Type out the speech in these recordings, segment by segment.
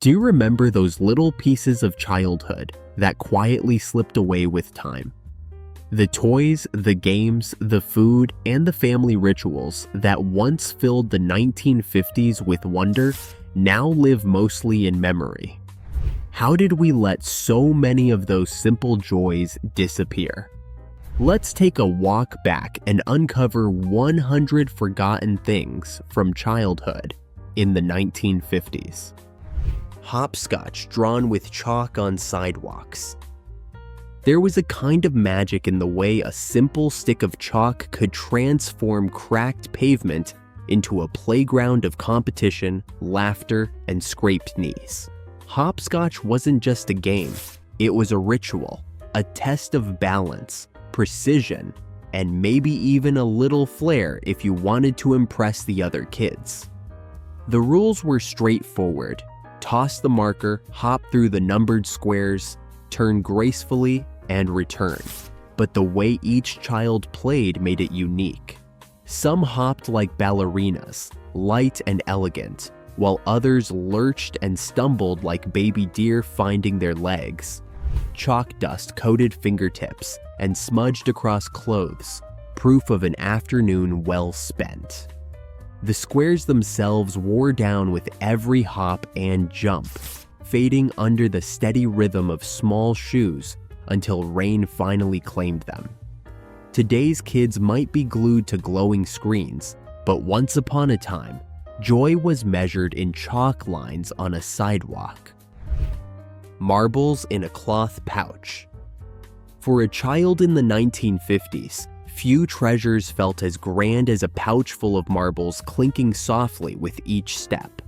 Do you remember those little pieces of childhood that quietly slipped away with time? The toys, the games, the food, and the family rituals that once filled the 1950s with wonder now live mostly in memory. How did we let so many of those simple joys disappear? Let's take a walk back and uncover 100 forgotten things from childhood in the 1950s. Hopscotch drawn with chalk on sidewalks. There was a kind of magic in the way a simple stick of chalk could transform cracked pavement into a playground of competition, laughter, and scraped knees. Hopscotch wasn't just a game, it was a ritual, a test of balance, precision, and maybe even a little flair if you wanted to impress the other kids. The rules were straightforward. Toss the marker, hop through the numbered squares, turn gracefully, and return. But the way each child played made it unique. Some hopped like ballerinas, light and elegant, while others lurched and stumbled like baby deer finding their legs. Chalk dust coated fingertips and smudged across clothes, proof of an afternoon well spent. The squares themselves wore down with every hop and jump, fading under the steady rhythm of small shoes until rain finally claimed them. Today's kids might be glued to glowing screens, but once upon a time, joy was measured in chalk lines on a sidewalk. Marbles in a cloth pouch. For a child in the 1950s, few treasures felt as grand as a pouch full of marbles clinking softly with each step.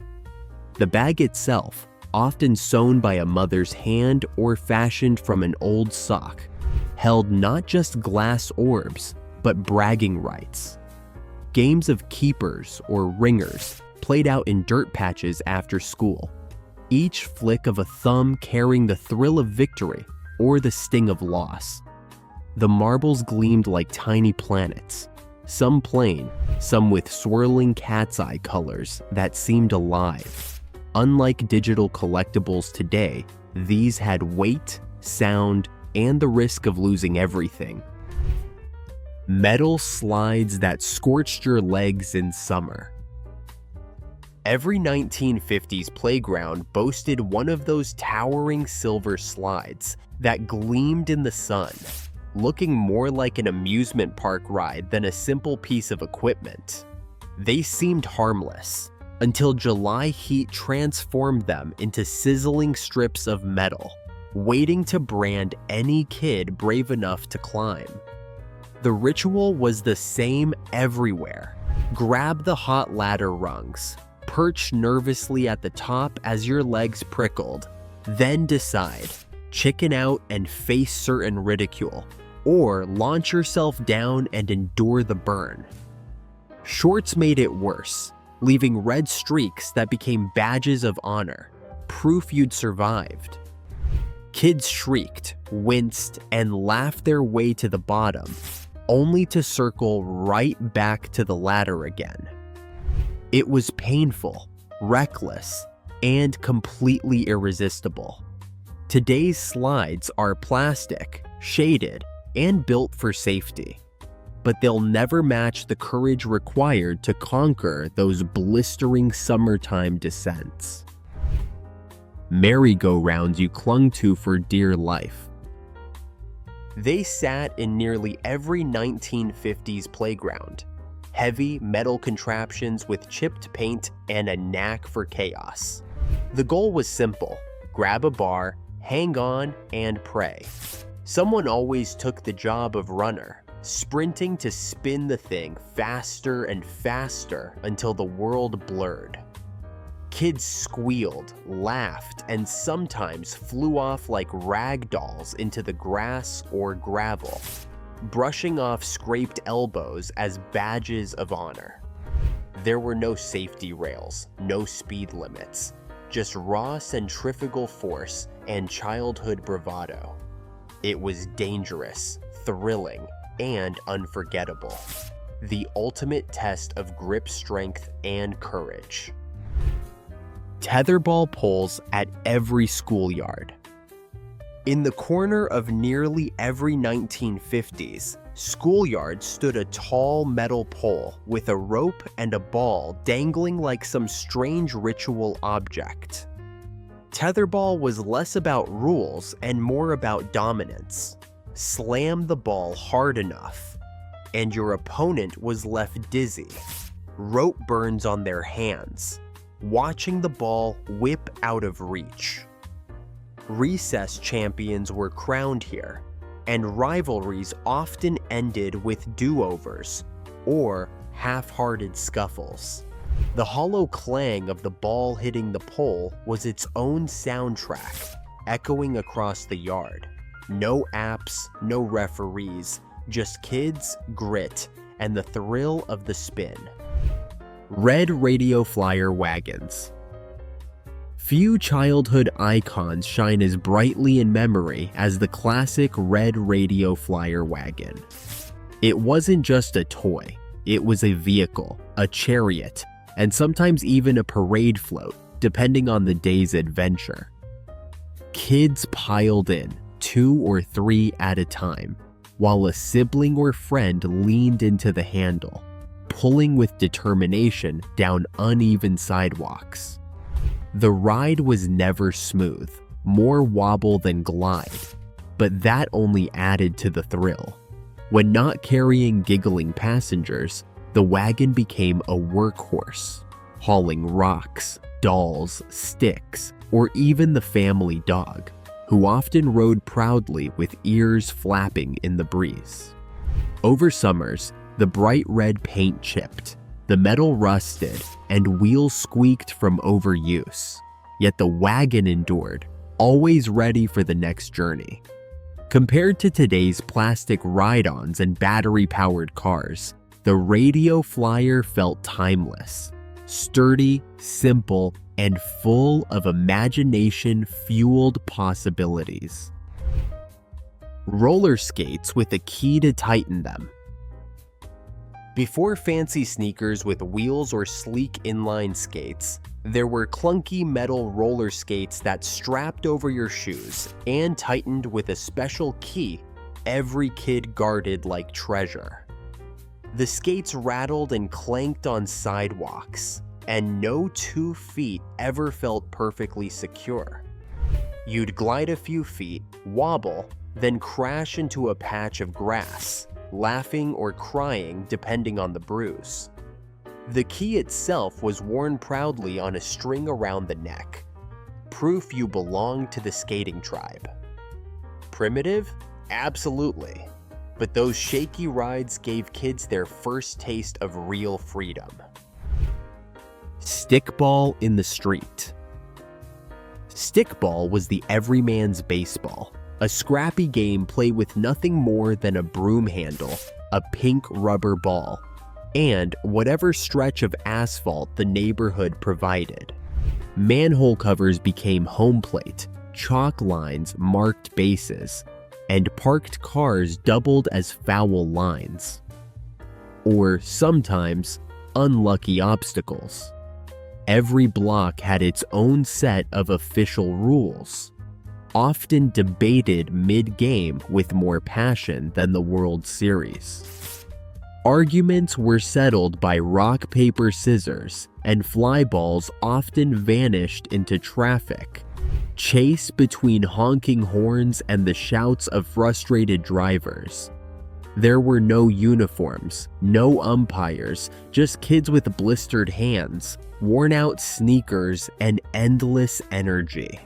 The bag itself, often sewn by a mother's hand or fashioned from an old sock, held not just glass orbs, but bragging rights. Games of keepers or ringers played out in dirt patches after school, each flick of a thumb carrying the thrill of victory or the sting of loss. The marbles gleamed like tiny planets, some plain, some with swirling cat's eye colors that seemed alive. Unlike digital collectibles today, these had weight, sound, and the risk of losing everything. Metal slides that scorched your legs in summer. Every 1950s playground boasted one of those towering silver slides that gleamed in the sun, looking more like an amusement park ride than a simple piece of equipment. They seemed harmless, until July heat transformed them into sizzling strips of metal, waiting to brand any kid brave enough to climb. The ritual was the same everywhere. Grab the hot ladder rungs, perch nervously at the top as your legs prickled, then decide, chicken out and face certain ridicule, or launch yourself down and endure the burn. Shorts made it worse, leaving red streaks that became badges of honor, proof you'd survived. Kids shrieked, winced, and laughed their way to the bottom, only to circle right back to the ladder again. It was painful, reckless, and completely irresistible. Today's slides are plastic, shaded, and built for safety, but they'll never match the courage required to conquer those blistering summertime descents. Merry-go-rounds you clung to for dear life. They sat in nearly every 1950s playground, heavy metal contraptions with chipped paint and a knack for chaos. The goal was simple: grab a bar, hang on, and pray. Someone always took the job of runner, sprinting to spin the thing faster and faster until the world blurred. Kids squealed, laughed, and sometimes flew off like rag dolls into the grass or gravel, brushing off scraped elbows as badges of honor. There were no safety rails, no speed limits, just raw centrifugal force and childhood bravado. It was dangerous, thrilling, and unforgettable. The ultimate test of grip strength and courage. Tetherball poles at every schoolyard. In the corner of nearly every 1950s, schoolyard stood a tall metal pole with a rope and a ball dangling like some strange ritual object. Tetherball was less about rules and more about dominance. Slam the ball hard enough, and your opponent was left dizzy, rope burns on their hands, watching the ball whip out of reach. Recess champions were crowned here, and rivalries often ended with do-overs or half-hearted scuffles. The hollow clang of the ball hitting the pole was its own soundtrack, echoing across the yard. No apps, no referees, just kids, grit, and the thrill of the spin. Red radio flyer wagons. Few childhood icons shine as brightly in memory as the classic red radio flyer wagon. It wasn't just a toy, it was a vehicle, a chariot, and sometimes even a parade float, depending on the day's adventure. Kids piled in, 2 or 3 at a time, while a sibling or friend leaned into the handle, pulling with determination down uneven sidewalks. The ride was never smooth, more wobble than glide, but that only added to the thrill. When not carrying giggling passengers, the wagon became a workhorse, hauling rocks, dolls, sticks, or even the family dog, who often rode proudly with ears flapping in the breeze. Over summers, the bright red paint chipped, the metal rusted, and wheels squeaked from overuse. Yet the wagon endured, always ready for the next journey. Compared to today's plastic ride-ons and battery-powered cars, the radio flyer felt timeless, sturdy, simple, and full of imagination-fueled possibilities. Roller skates with a key to tighten them. Before fancy sneakers with wheels or sleek inline skates, there were clunky metal roller skates that strapped over your shoes and tightened with a special key every kid guarded like treasure. The skates rattled and clanked on sidewalks, and no 2 feet ever felt perfectly secure. You'd glide a few feet, wobble, then crash into a patch of grass, laughing or crying depending on the bruise. The key itself was worn proudly on a string around the neck, proof you belonged to the skating tribe. Primitive? Absolutely. But those shaky rides gave kids their first taste of real freedom. Stickball in the street. Stickball was the everyman's baseball, a scrappy game played with nothing more than a broom handle, a pink rubber ball, and whatever stretch of asphalt the neighborhood provided. Manhole covers became home plate, chalk lines marked bases, and parked cars doubled as foul lines. Or sometimes, unlucky obstacles. Every block had its own set of official rules, often debated mid-game with more passion than the World Series. Arguments were settled by rock, paper, scissors, and fly balls often vanished into traffic. Chase between honking horns and the shouts of frustrated drivers. There were no uniforms, no umpires, just kids with blistered hands, worn-out sneakers, and endless energy.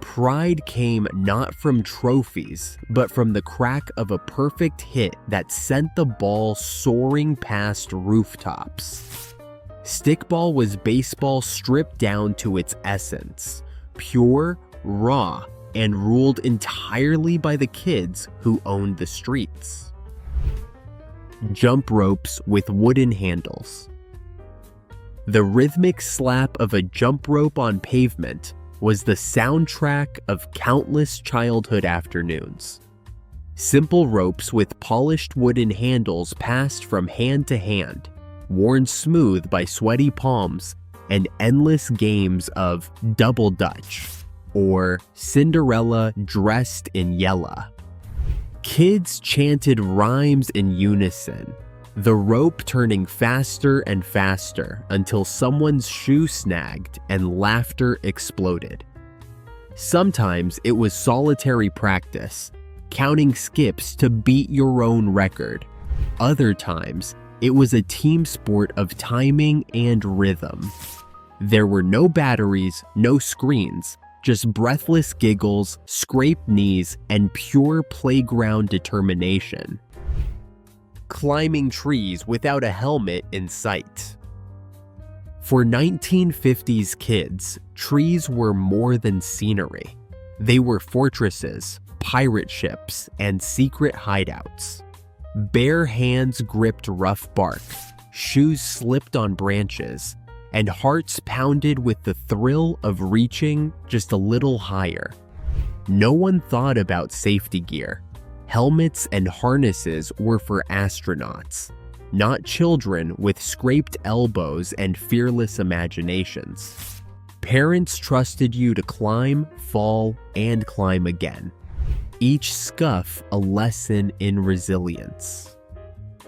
Pride came not from trophies, but from the crack of a perfect hit that sent the ball soaring past rooftops. Stickball was baseball stripped down to its essence, pure, raw, and ruled entirely by the kids who owned the streets. Jump ropes with wooden handles. The rhythmic slap of a jump rope on pavement was the soundtrack of countless childhood afternoons. Simple ropes with polished wooden handles passed from hand to hand, worn smooth by sweaty palms and endless games of Double Dutch or Cinderella Dressed in Yellow. Kids chanted rhymes in unison, the rope turning faster and faster until someone's shoe snagged and laughter exploded. Sometimes it was solitary practice, counting skips to beat your own record. Other times, it was a team sport of timing and rhythm. There were no batteries, no screens, just breathless giggles, scraped knees, and pure playground determination. Climbing trees without a helmet in sight. For 1950s kids, trees were more than scenery. They were fortresses, pirate ships, and secret hideouts. Bare hands gripped rough bark, shoes slipped on branches, and hearts pounded with the thrill of reaching just a little higher. No one thought about safety gear. Helmets and harnesses were for astronauts, not children with scraped elbows and fearless imaginations. Parents trusted you to climb, fall, and climb again. Each scuff a lesson in resilience.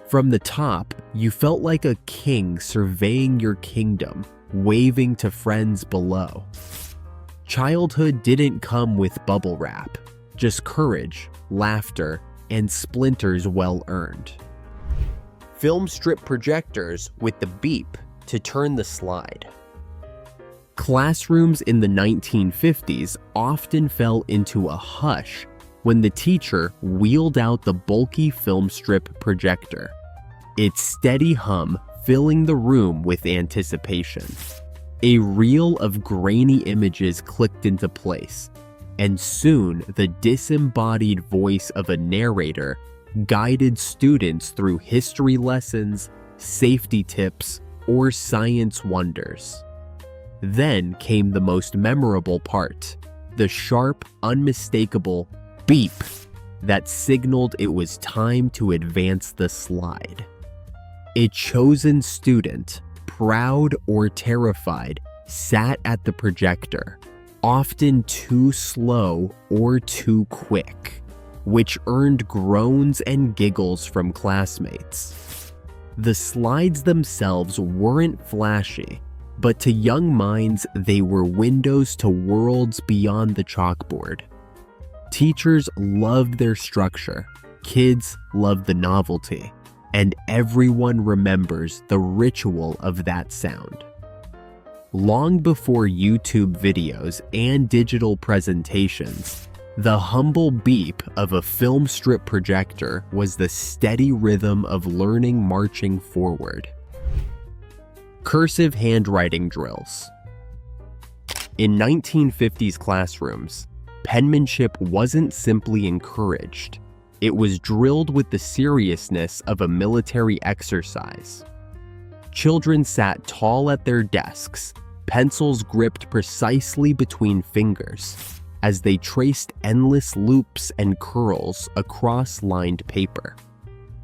From the top, you felt like a king surveying your kingdom, waving to friends below. Childhood didn't come with bubble wrap, just courage, laughter, and splinters well earned. Film strip projectors with the beep to turn the slide. Classrooms in the 1950s often fell into a hush when the teacher wheeled out the bulky film strip projector, its steady hum filling the room with anticipation. A reel of grainy images clicked into place, and soon the disembodied voice of a narrator guided students through history lessons, safety tips, or science wonders. Then came the most memorable part, the sharp, unmistakable beep that signaled it was time to advance the slide. A chosen student, proud or terrified, sat at the projector, often too slow or too quick, which earned groans and giggles from classmates. The slides themselves weren't flashy, but to young minds they were windows to worlds beyond the chalkboard. Teachers loved their structure, kids loved the novelty, and everyone remembers the ritual of that sound. Long before YouTube videos and digital presentations, the humble beep of a film strip projector was the steady rhythm of learning marching forward. Cursive handwriting drills. In 1950s classrooms, penmanship wasn't simply encouraged. It was drilled with the seriousness of a military exercise. Children sat tall at their desks, pencils gripped precisely between fingers, as they traced endless loops and curls across lined paper.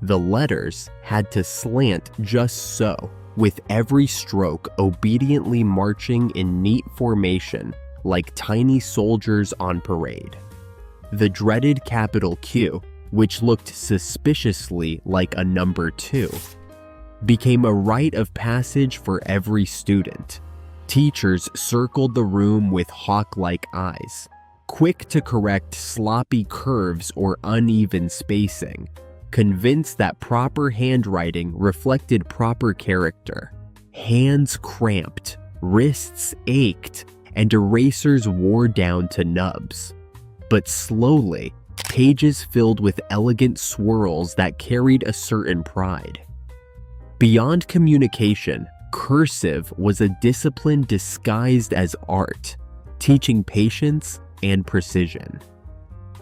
The letters had to slant just so, with every stroke obediently marching in neat formation like tiny soldiers on parade. The dreaded capital Q, which looked suspiciously like a number 2, became a rite of passage for every student. Teachers circled the room with hawk-like eyes, quick to correct sloppy curves or uneven spacing, convinced that proper handwriting reflected proper character. Hands cramped, wrists ached, and erasers wore down to nubs. But slowly, pages filled with elegant swirls that carried a certain pride. Beyond communication, cursive was a discipline disguised as art, teaching patience and precision.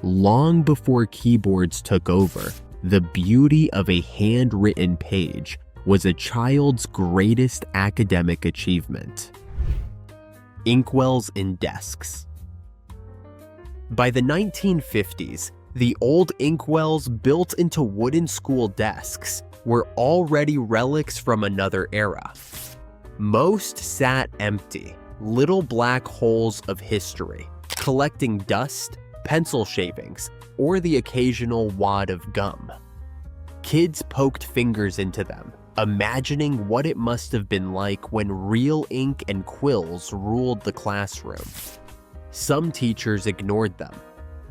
Long before keyboards took over, the beauty of a handwritten page was a child's greatest academic achievement. Inkwells in desks. By the 1950s, the old inkwells built into wooden school desks were already relics from another era. Most sat empty, little black holes of history, collecting dust, pencil shavings, or the occasional wad of gum. Kids poked fingers into them, imagining what it must have been like when real ink and quills ruled the classroom. Some teachers ignored them.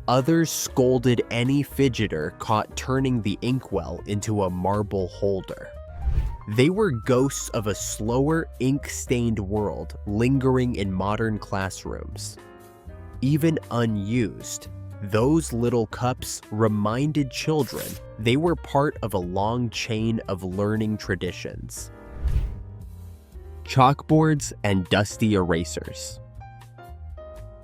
Others scolded any fidgeter caught turning the inkwell into a marble holder. They were ghosts of a slower, ink-stained world lingering in modern classrooms. Even unused, those little cups reminded children they were part of a long chain of learning traditions. Chalkboards and dusty erasers.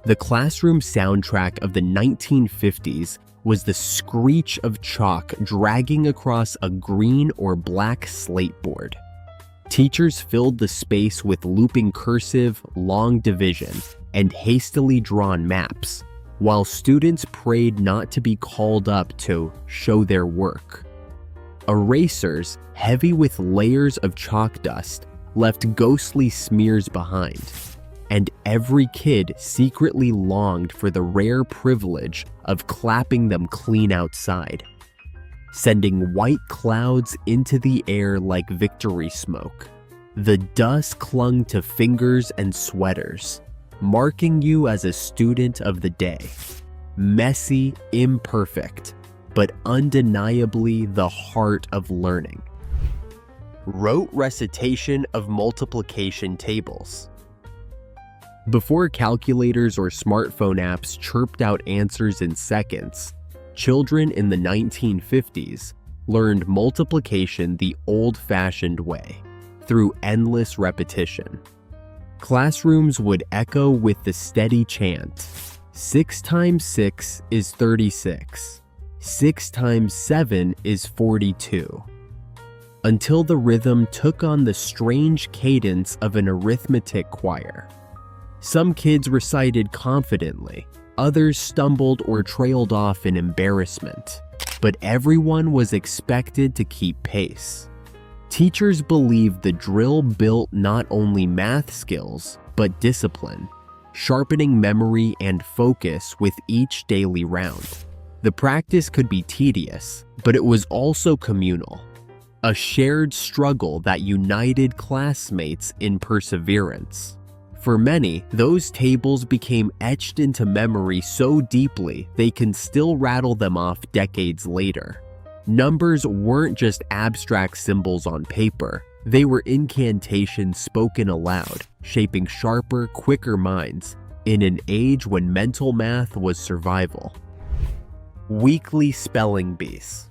The classroom soundtrack of the 1950s was the screech of chalk dragging across a green or black slate board. Teachers filled the space with looping cursive, long division, and hastily drawn maps, while students prayed not to be called up to show their work. Erasers, heavy with layers of chalk dust, left ghostly smears behind, and every kid secretly longed for the rare privilege of clapping them clean outside, sending white clouds into the air like victory smoke. The dust clung to fingers and sweaters, marking you as a student of the day. Messy, imperfect, but undeniably the heart of learning. Rote recitation of multiplication tables. Before calculators or smartphone apps chirped out answers in seconds, children in the 1950s learned multiplication the old-fashioned way, through endless repetition. Classrooms would echo with the steady chant, 6 times 6 is 36, 6 times 7 is 42, until the rhythm took on the strange cadence of an arithmetic choir. Some kids recited confidently, others stumbled or trailed off in embarrassment, but everyone was expected to keep pace. Teachers believed the drill built not only math skills, but discipline, sharpening memory and focus with each daily round. The practice could be tedious, but it was also communal, a shared struggle that united classmates in perseverance. For many, those tables became etched into memory so deeply they can still rattle them off decades later. Numbers weren't just abstract symbols on paper, they were incantations spoken aloud, shaping sharper, quicker minds in an age when mental math was survival. Weekly spelling bees.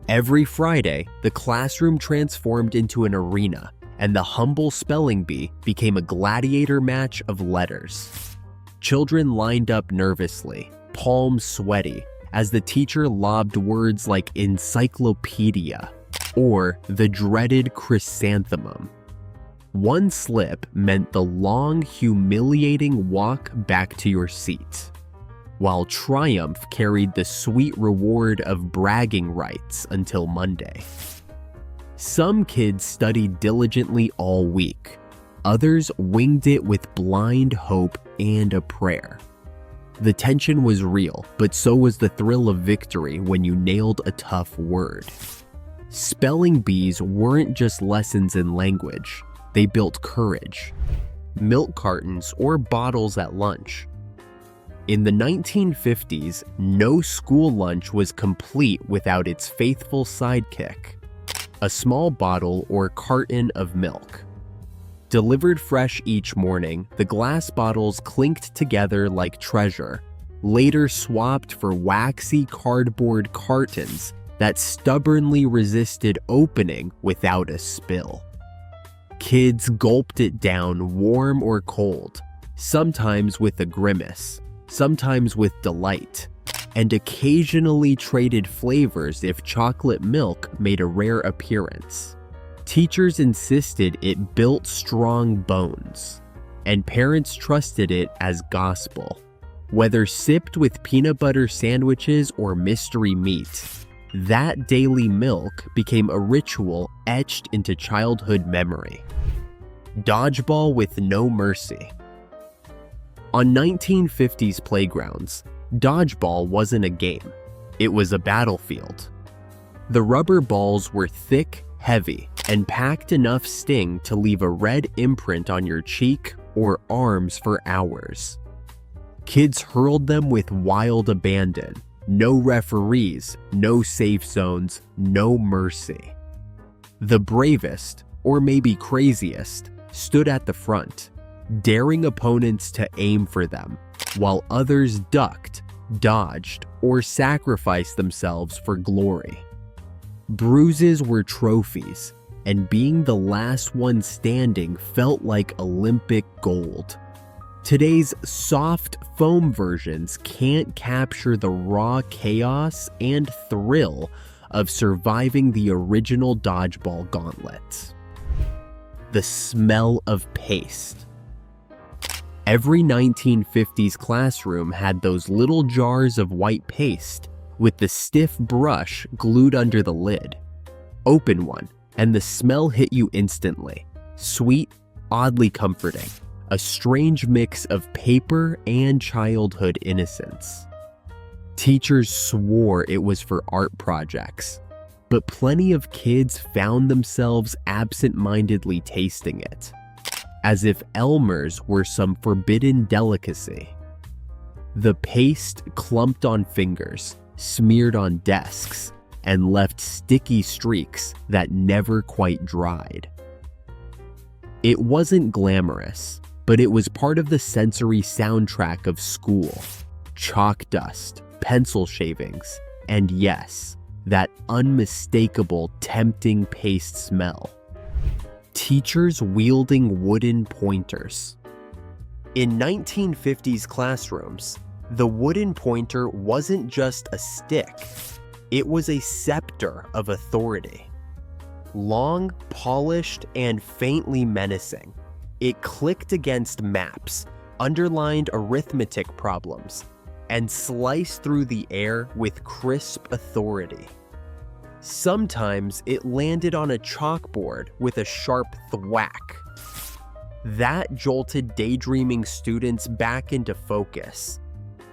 Every Friday, the classroom transformed into an arena, and the humble spelling bee became a gladiator match of letters. Children lined up nervously, palms sweaty, as the teacher lobbed words like encyclopedia or the dreaded chrysanthemum. One slip meant the long, humiliating walk back to your seat, while triumph carried the sweet reward of bragging rights until Monday. Some kids studied diligently all week. Others winged it with blind hope and a prayer. The tension was real, but so was the thrill of victory when you nailed a tough word. Spelling bees weren't just lessons in language. They built courage. Milk cartons or bottles at lunch. In the 1950s, no school lunch was complete without its faithful sidekick, a small bottle or carton of milk. Delivered fresh each morning, the glass bottles clinked together like treasure, later swapped for waxy cardboard cartons that stubbornly resisted opening without a spill. Kids gulped it down warm or cold, sometimes with a grimace, sometimes with delight, and occasionally traded flavors if chocolate milk made a rare appearance. Teachers insisted it built strong bones, and parents trusted it as gospel. Whether sipped with peanut butter sandwiches or mystery meat, that daily milk became a ritual etched into childhood memory. Dodgeball with no mercy. On 1950s playgrounds, dodgeball wasn't a game. It was a battlefield. The rubber balls were thick, heavy, and packed enough sting to leave a red imprint on your cheek or arms for hours. Kids hurled them with wild abandon. No referees, no safe zones, no mercy. The bravest, or maybe craziest, stood at the front, daring opponents to aim for them, while others ducked, dodged, or sacrificed themselves for glory. Bruises were trophies, and being the last one standing felt like Olympic gold. Today's soft foam versions can't capture the raw chaos and thrill of surviving the original dodgeball gauntlet. The smell of paste. Every 1950s classroom had those little jars of white paste with the stiff brush glued under the lid. Open one, and the smell hit you instantly. Sweet, oddly comforting. A strange mix of paper and childhood innocence. Teachers swore it was for art projects, but plenty of kids found themselves absent-mindedly tasting it, as if Elmer's were some forbidden delicacy. The paste clumped on fingers, smeared on desks, and left sticky streaks that never quite dried. It wasn't glamorous, but it was part of the sensory soundtrack of school. Chalk dust, pencil shavings, and yes, that unmistakable, tempting paste smell. Teachers wielding wooden pointers. In 1950s classrooms, the wooden pointer wasn't just a stick. It was a scepter of authority. Long, polished, and faintly menacing, it clicked against maps, underlined arithmetic problems, and sliced through the air with crisp authority. Sometimes it landed on a chalkboard with a sharp thwack. That jolted daydreaming students back into focus,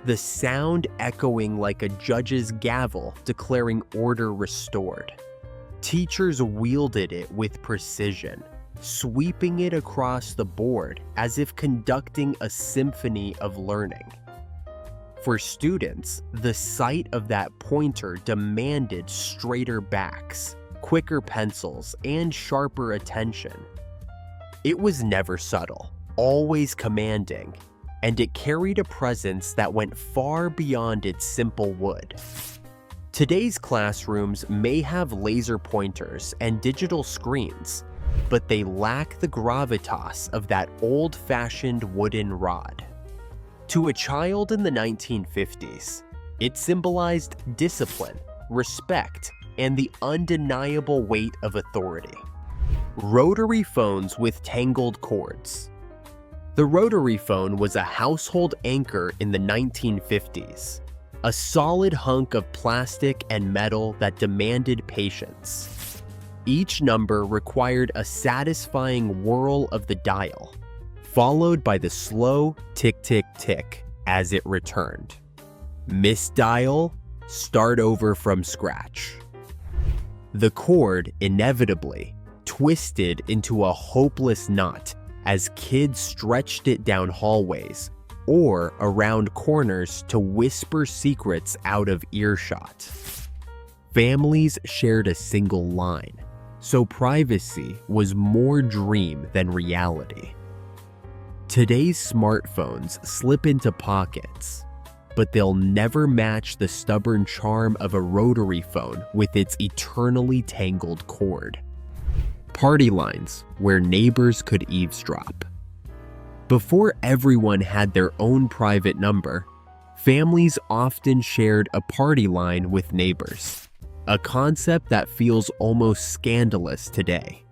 the sound echoing like a judge's gavel declaring order restored. Teachers wielded it with precision, sweeping it across the board as if conducting a symphony of learning. For students, the sight of that pointer demanded straighter backs, quicker pencils, and sharper attention. It was never subtle, always commanding, and it carried a presence that went far beyond its simple wood. Today's classrooms may have laser pointers and digital screens, but they lack the gravitas of that old-fashioned wooden rod. To a child in the 1950s, it symbolized discipline, respect, and the undeniable weight of authority. Rotary phones with tangled cords. The rotary phone was a household anchor in the 1950s, a solid hunk of plastic and metal that demanded patience. Each number required a satisfying whirl of the dial, followed by the slow tick-tick-tick as it returned. Misdial, start over from scratch. The cord, inevitably, twisted into a hopeless knot as kids stretched it down hallways or around corners to whisper secrets out of earshot. Families shared a single line, so privacy was more dream than reality. Today's smartphones slip into pockets, but they'll never match the stubborn charm of a rotary phone with its eternally tangled cord. Party lines where neighbors could eavesdrop. Before everyone had their own private number, families often shared a party line with neighbors, a concept that feels almost scandalous today.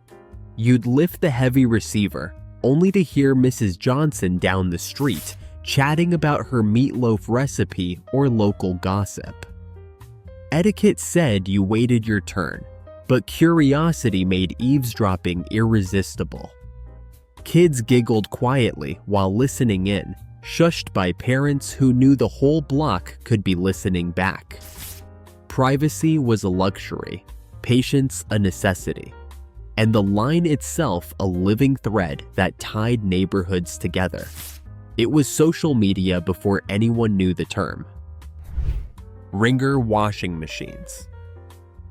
You'd lift the heavy receiver only to hear Mrs. Johnson down the street chatting about her meatloaf recipe or local gossip. Etiquette said you waited your turn, but curiosity made eavesdropping irresistible. Kids giggled quietly while listening in, shushed by parents who knew the whole block could be listening back. Privacy was a luxury, patience a necessity, and the line itself a living thread that tied neighborhoods together. It was social media before anyone knew the term. Ringer washing machines.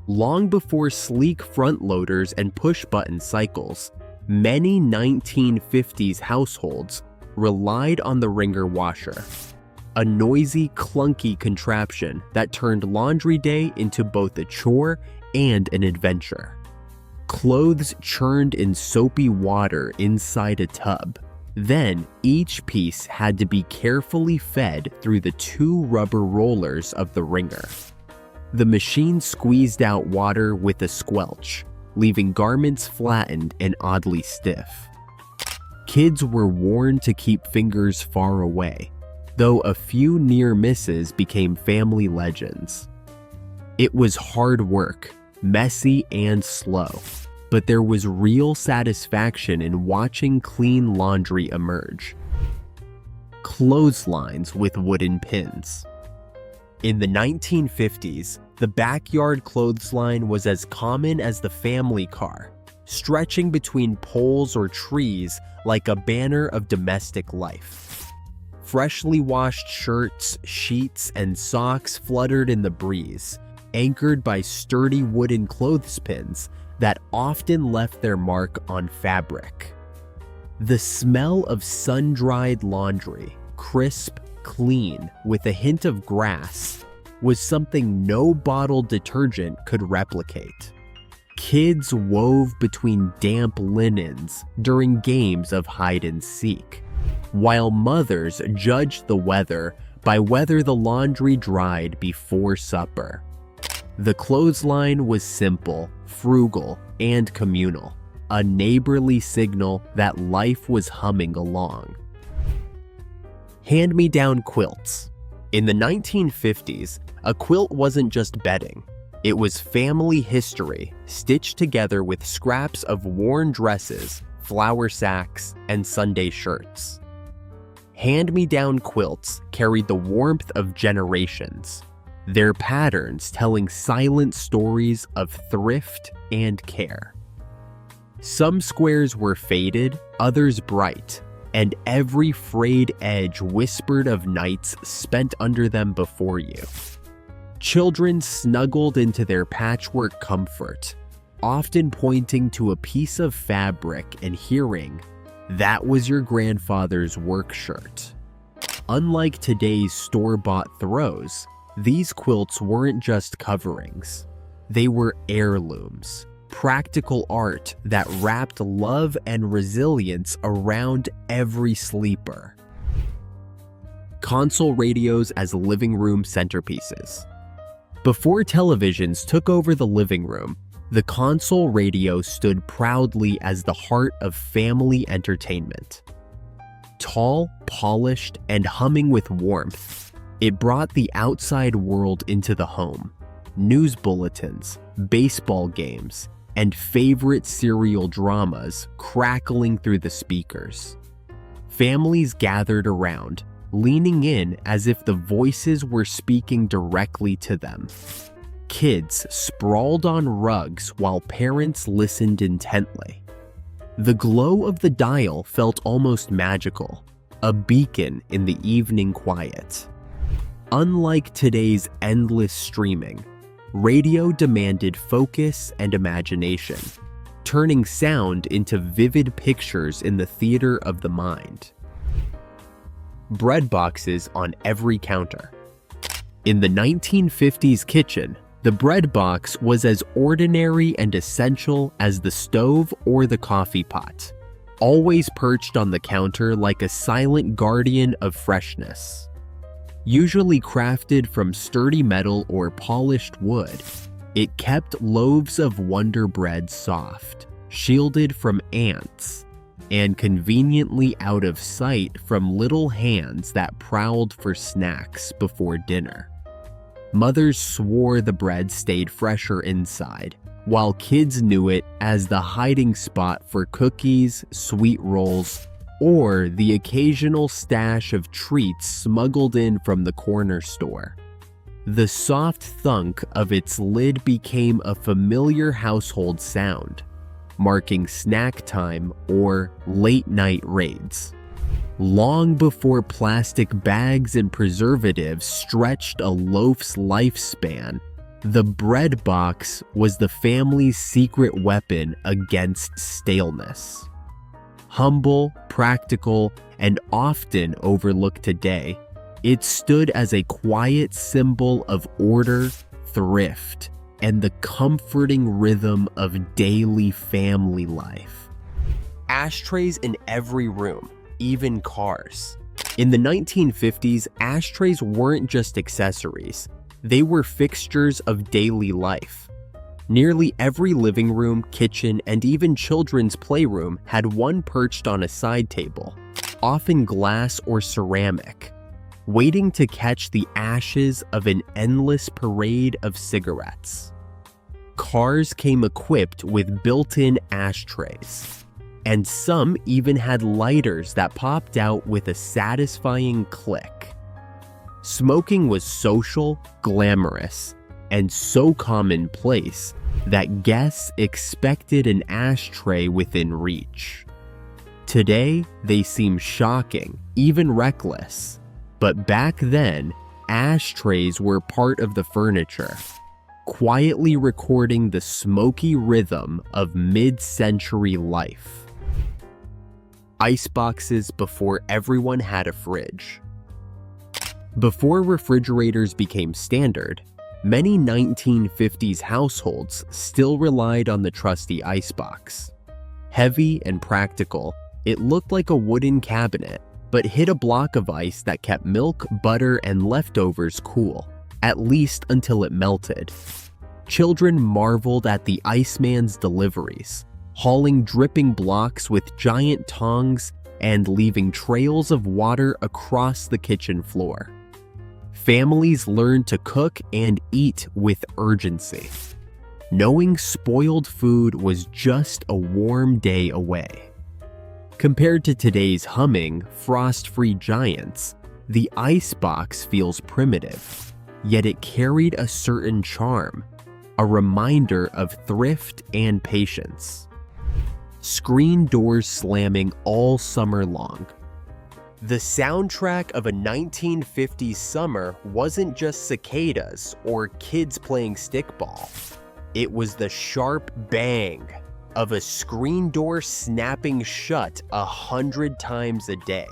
Long before sleek front loaders and push-button cycles, many 1950s households relied on the Ringer washer, a noisy, clunky contraption that turned laundry day into both a chore and an adventure. Clothes churned in soapy water inside a tub. Then, each piece had to be carefully fed through the two rubber rollers of the Ringer. The machine squeezed out water with a squelch, leaving garments flattened and oddly stiff. Kids were warned to keep fingers far away, though a few near misses became family legends. It was hard work, messy and slow, but there was real satisfaction in watching clean laundry emerge. Clotheslines with wooden pins. In the 1950s, the backyard clothesline was as common as the family car, stretching between poles or trees like a banner of domestic life. Freshly washed shirts, sheets, and socks fluttered in the breeze, anchored by sturdy wooden clothespins that often left their mark on fabric. The smell of sun-dried laundry, crisp, clean, with a hint of grass, was something no bottled detergent could replicate. Kids wove between damp linens during games of hide and seek, while mothers judged the weather by whether the laundry dried before supper. The clothesline was simple, frugal, and communal, a neighborly signal that life was humming along. Hand-me-down quilts. In the 1950s, a quilt wasn't just bedding. It was family history stitched together with scraps of worn dresses, flour sacks, and Sunday shirts. Hand-me-down quilts carried the warmth of generations, their patterns telling silent stories of thrift and care. Some squares were faded, others bright, and every frayed edge whispered of nights spent under them before you. Children snuggled into their patchwork comfort, often pointing to a piece of fabric and hearing, "That was your grandfather's work shirt." Unlike today's store-bought throws, these quilts weren't just coverings. They were heirlooms, practical art that wrapped love and resilience around every sleeper. Console radios as living room centerpieces. Before televisions took over the living room, the console radio stood proudly as the heart of family entertainment. Tall, polished, and humming with warmth, it brought the outside world into the home. News bulletins, baseball games, and favorite serial dramas crackling through the speakers. Families gathered around, leaning in as if the voices were speaking directly to them. Kids sprawled on rugs while parents listened intently. The glow of the dial felt almost magical, a beacon in the evening quiet. Unlike today's endless streaming, radio demanded focus and imagination, turning sound into vivid pictures in the theater of the mind. Bread boxes on every counter. In the 1950s kitchen, the bread box was as ordinary and essential as the stove or the coffee pot, always perched on the counter like a silent guardian of freshness. Usually crafted from sturdy metal or polished wood, it kept loaves of Wonder Bread soft, shielded from ants, and conveniently out of sight from little hands that prowled for snacks before dinner. Mothers swore the bread stayed fresher inside, while kids knew it as the hiding spot for cookies, sweet rolls, or the occasional stash of treats smuggled in from the corner store. The soft thunk of its lid became a familiar household sound, marking snack time or late-night raids. Long before plastic bags and preservatives stretched a loaf's lifespan, the bread box was the family's secret weapon against staleness. Humble, practical, and often overlooked today, it stood as a quiet symbol of order, thrift, and the comforting rhythm of daily family life. Ashtrays in every room, even cars. In the 1950s, ashtrays weren't just accessories, they were fixtures of daily life. Nearly every living room, kitchen, and even children's playroom had one perched on a side table, often glass or ceramic, waiting to catch the ashes of an endless parade of cigarettes. Cars came equipped with built-in ashtrays, and some even had lighters that popped out with a satisfying click. Smoking was social, glamorous, and so commonplace that guests expected an ashtray within reach. Today, they seem shocking, even reckless. But back then, ashtrays were part of the furniture, quietly recording the smoky rhythm of mid-century life. Iceboxes before everyone had a fridge. Before refrigerators became standard, many 1950s households still relied on the trusty icebox. Heavy and practical, it looked like a wooden cabinet, but hid a block of ice that kept milk, butter, and leftovers cool, at least until it melted. Children marveled at the Iceman's deliveries, hauling dripping blocks with giant tongs and leaving trails of water across the kitchen floor. Families learned to cook and eat with urgency, knowing spoiled food was just a warm day away. Compared to today's humming, frost-free giants, the icebox feels primitive, yet it carried a certain charm, a reminder of thrift and patience. Screen doors slamming all summer long. The soundtrack of a 1950s summer wasn't just cicadas or kids playing stickball. It was the sharp bang of a screen door snapping shut 100 times a day.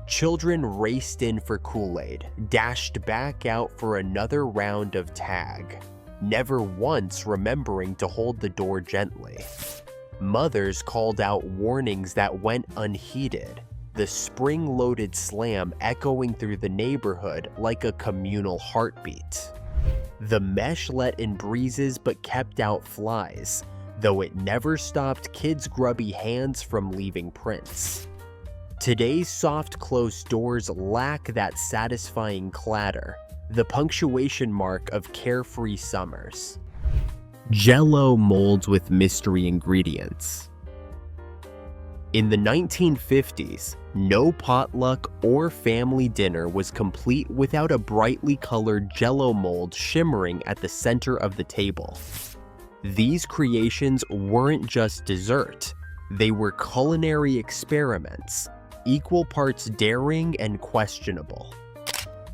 Children raced in for Kool-Aid, dashed back out for another round of tag, never once remembering to hold the door gently. Mothers called out warnings that went unheeded, the spring-loaded slam echoing through the neighborhood like a communal heartbeat. The mesh let in breezes but kept out flies, though it never stopped kids' grubby hands from leaving prints. Today's soft closed doors lack that satisfying clatter, the punctuation mark of carefree summers. Jell-O molds with mystery ingredients. In the 1950s, no potluck or family dinner was complete without a brightly colored Jell-O mold shimmering at the center of the table. These creations weren't just dessert, they were culinary experiments, equal parts daring and questionable.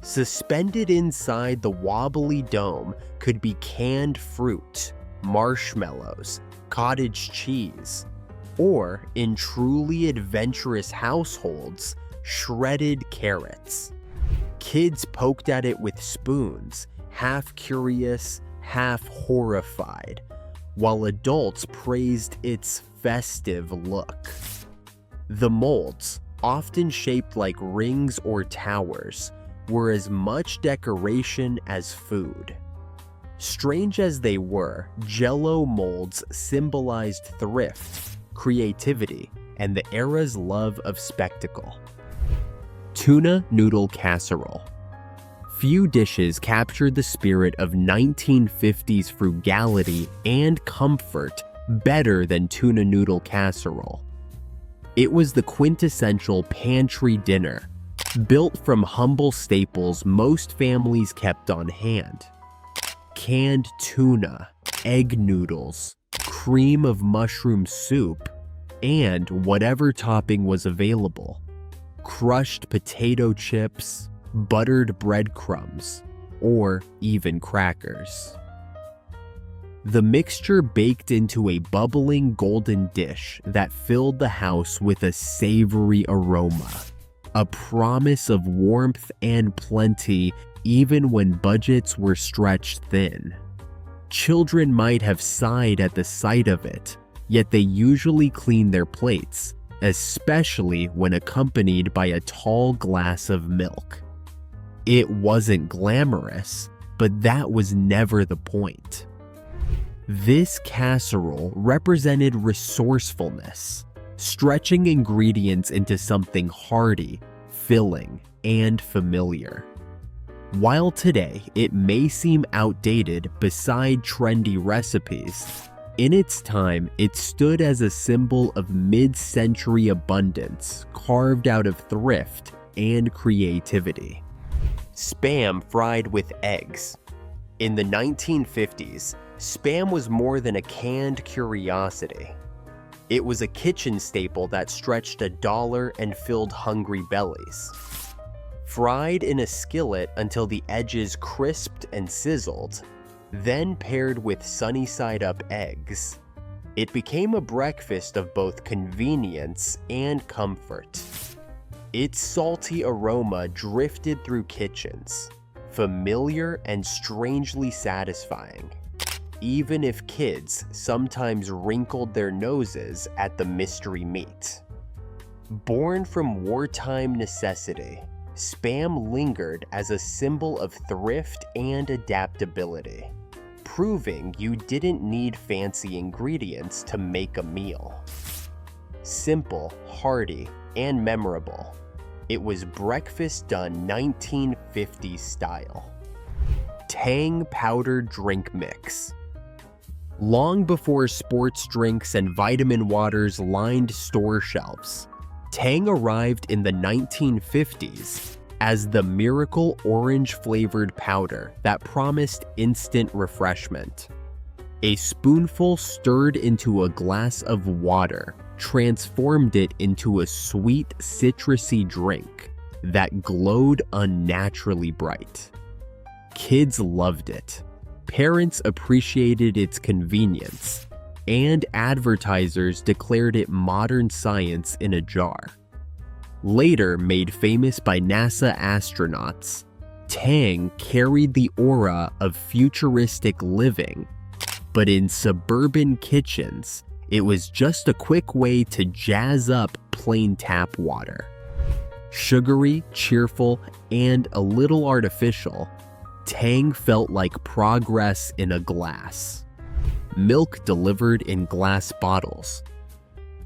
Suspended inside the wobbly dome could be canned fruit, marshmallows, cottage cheese, or, in truly adventurous households, shredded carrots. Kids poked at it with spoons, half curious, half horrified, while adults praised its festive look. The molds, often shaped like rings or towers, were as much decoration as food. Strange as they were, Jell-O molds symbolized thrift, creativity, and the era's love of spectacle. Tuna noodle casserole. Few dishes captured the spirit of 1950s frugality and comfort better than tuna noodle casserole. It was the quintessential pantry dinner, built from humble staples most families kept on hand. Canned tuna, egg noodles, cream of mushroom soup, and whatever topping was available. Crushed potato chips, buttered breadcrumbs, or even crackers. The mixture baked into a bubbling golden dish that filled the house with a savory aroma, a promise of warmth and plenty even when budgets were stretched thin. Children might have sighed at the sight of it, yet they usually cleaned their plates, especially when accompanied by a tall glass of milk. It wasn't glamorous, but that was never the point. This casserole represented resourcefulness, stretching ingredients into something hearty, filling, and familiar. While today it may seem outdated beside trendy recipes, in its time it stood as a symbol of mid-century abundance carved out of thrift and creativity. Spam fried with eggs. In the 1950s, Spam was more than a canned curiosity. It was a kitchen staple that stretched $1 and filled hungry bellies. Fried in a skillet until the edges crisped and sizzled, then paired with sunny-side-up eggs, it became a breakfast of both convenience and comfort. Its salty aroma drifted through kitchens, familiar and strangely satisfying, even if kids sometimes wrinkled their noses at the mystery meat. Born from wartime necessity, Spam lingered as a symbol of thrift and adaptability, proving you didn't need fancy ingredients to make a meal. Simple, hearty, and memorable, it was breakfast done 1950s style. Tang powdered drink mix. Long before sports drinks and vitamin waters lined store shelves, Tang arrived in the 1950s as the miracle orange-flavored powder that promised instant refreshment. A spoonful stirred into a glass of water transformed it into a sweet, citrusy drink that glowed unnaturally bright. Kids loved it, parents appreciated its convenience, and advertisers declared it modern science in a jar. Later made famous by NASA astronauts, Tang carried the aura of futuristic living, but in suburban kitchens, it was just a quick way to jazz up plain tap water. Sugary, cheerful, and a little artificial, Tang felt like progress in a glass. Milk delivered in glass bottles.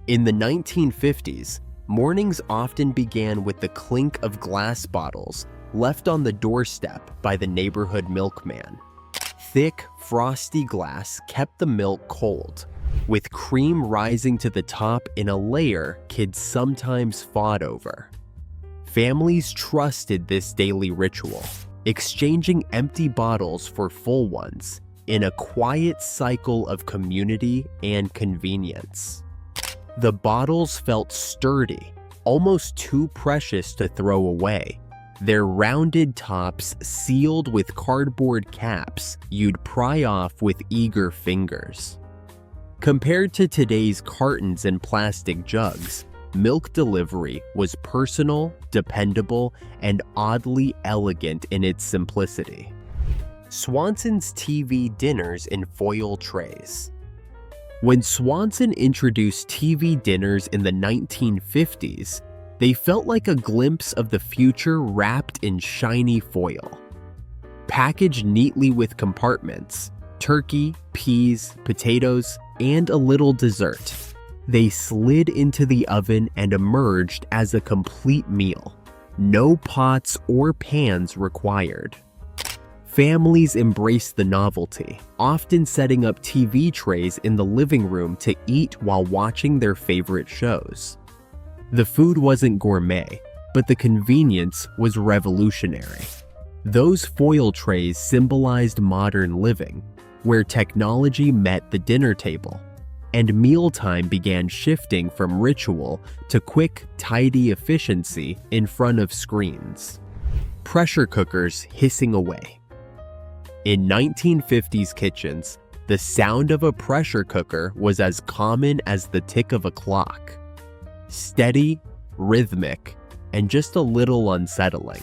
In the 1950s, mornings often began with the clink of glass bottles left on the doorstep by the neighborhood milkman. Thick, frosty glass kept the milk cold, with cream rising to the top in a layer kids sometimes fought over. Families trusted this daily ritual, exchanging empty bottles for full ones in a quiet cycle of community and convenience. The bottles felt sturdy, almost too precious to throw away, their rounded tops sealed with cardboard caps you'd pry off with eager fingers. Compared to today's cartons and plastic jugs, milk delivery was personal, dependable, and oddly elegant in its simplicity. Swanson's TV dinners in foil trays. When Swanson introduced TV dinners in the 1950s, they felt like a glimpse of the future wrapped in shiny foil. Packaged neatly with compartments, turkey, peas, potatoes, and a little dessert, they slid into the oven and emerged as a complete meal, No pots or pans required. Families embraced the novelty, often setting up TV trays in the living room to eat while watching their favorite shows. The food wasn't gourmet, but the convenience was revolutionary. Those foil trays symbolized modern living, where technology met the dinner table, and mealtime began shifting from ritual to quick, tidy efficiency in front of screens. Pressure cookers hissing away. In 1950s kitchens, the sound of a pressure cooker was as common as the tick of a clock. Steady, rhythmic, and just a little unsettling.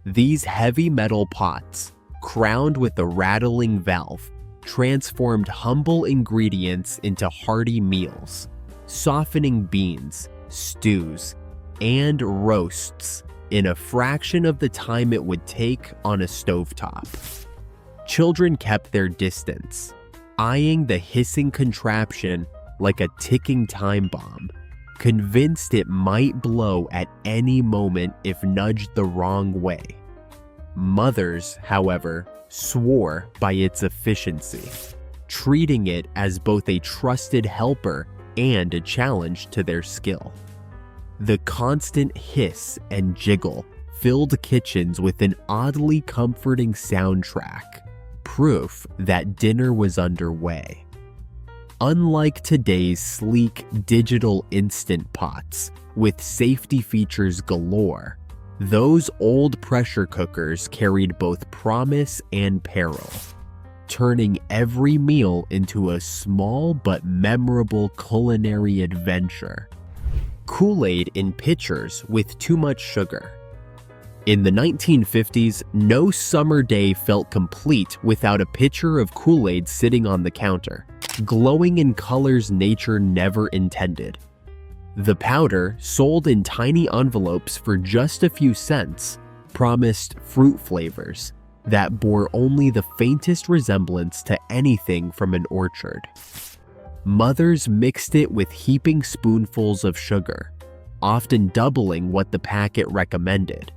These heavy metal pots, crowned with a rattling valve, transformed humble ingredients into hearty meals, softening beans, stews, and roasts in a fraction of the time it would take on a stovetop. Children kept their distance, eyeing the hissing contraption like a ticking time bomb, convinced it might blow at any moment if nudged the wrong way. Mothers, however, swore by its efficiency, treating it as both a trusted helper and a challenge to their skill. The constant hiss and jiggle filled kitchens with an oddly comforting soundtrack, proof that dinner was underway. Unlike today's sleek digital instant pots with safety features galore, those old pressure cookers carried both promise and peril, turning every meal into a small but memorable culinary adventure. Kool-Aid in pitchers with too much sugar. In the 1950s, no summer day felt complete without a pitcher of Kool-Aid sitting on the counter, glowing in colors nature never intended. The powder, sold in tiny envelopes for just a few cents, promised fruit flavors that bore only the faintest resemblance to anything from an orchard. Mothers mixed it with heaping spoonfuls of sugar, often doubling what the packet recommended,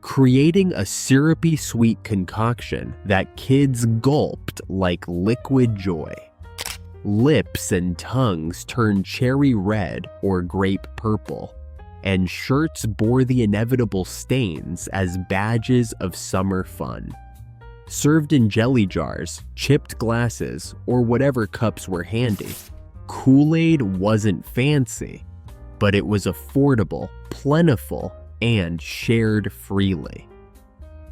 creating a syrupy sweet concoction that kids gulped like liquid joy. Lips and tongues turned cherry red or grape purple, and shirts bore the inevitable stains as badges of summer fun. Served in jelly jars, chipped glasses, or whatever cups were handy, Kool-Aid wasn't fancy, but it was affordable, plentiful, and shared freely.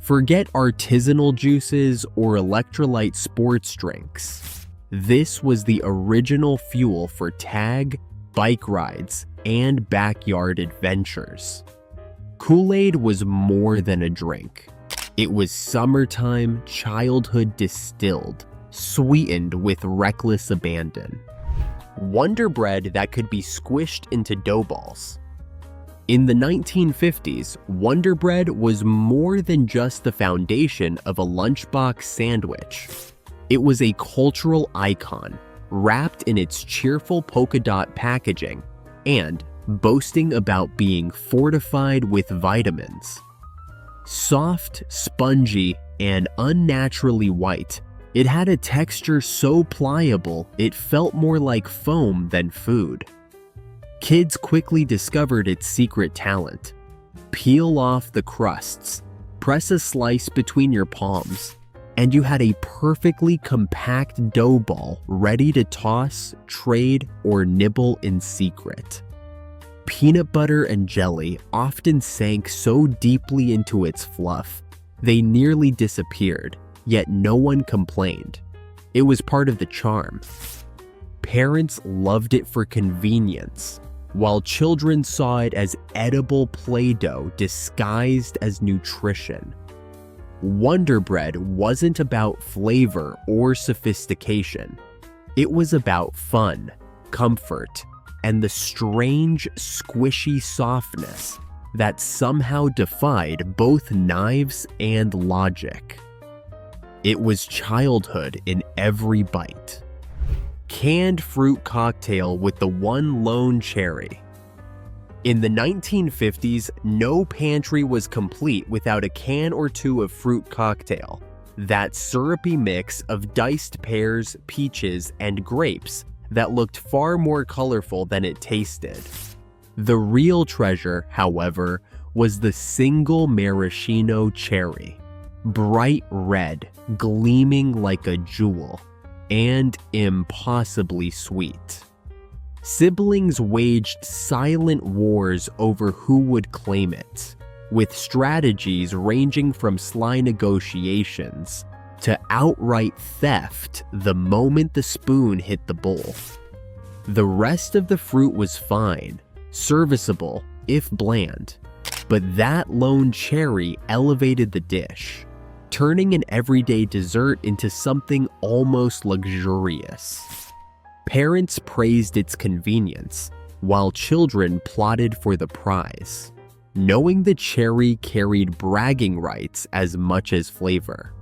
Forget artisanal juices or electrolyte sports drinks. This was the original fuel for tag, bike rides, and backyard adventures. Kool-Aid was more than a drink. It was summertime childhood distilled, sweetened with reckless abandon. Wonder Bread that could be squished into dough balls. In the 1950s, Wonder Bread was more than just the foundation of a lunchbox sandwich. It was a cultural icon, wrapped in its cheerful polka dot packaging and boasting about being fortified with vitamins. Soft, spongy, and unnaturally white, it had a texture so pliable it felt more like foam than food. Kids quickly discovered its secret talent. Peel off the crusts, press a slice between your palms, and you had a perfectly compact dough ball ready to toss, trade, or nibble in secret. Peanut butter and jelly often sank so deeply into its fluff, they nearly disappeared, yet no one complained. It was part of the charm. Parents loved it for convenience, while children saw it as edible Play-Doh disguised as nutrition. Wonder Bread wasn't about flavor or sophistication. It was about fun, comfort, and the strange, squishy softness that somehow defied both knives and logic. It was childhood in every bite. Canned fruit cocktail with the one lone cherry. In the 1950s, no pantry was complete without a can or two of fruit cocktail, that syrupy mix of diced pears, peaches, and grapes that looked far more colorful than it tasted. The real treasure, however, was the single maraschino cherry, bright red, gleaming like a jewel, and impossibly sweet. Siblings waged silent wars over who would claim it, with strategies ranging from sly negotiations to outright theft the moment the spoon hit the bowl. The rest of the fruit was fine, serviceable, if bland, but that lone cherry elevated the dish, turning an everyday dessert into something almost luxurious. Parents praised its convenience, while children plotted for the prize, knowing the cherry carried bragging rights as much as flavor.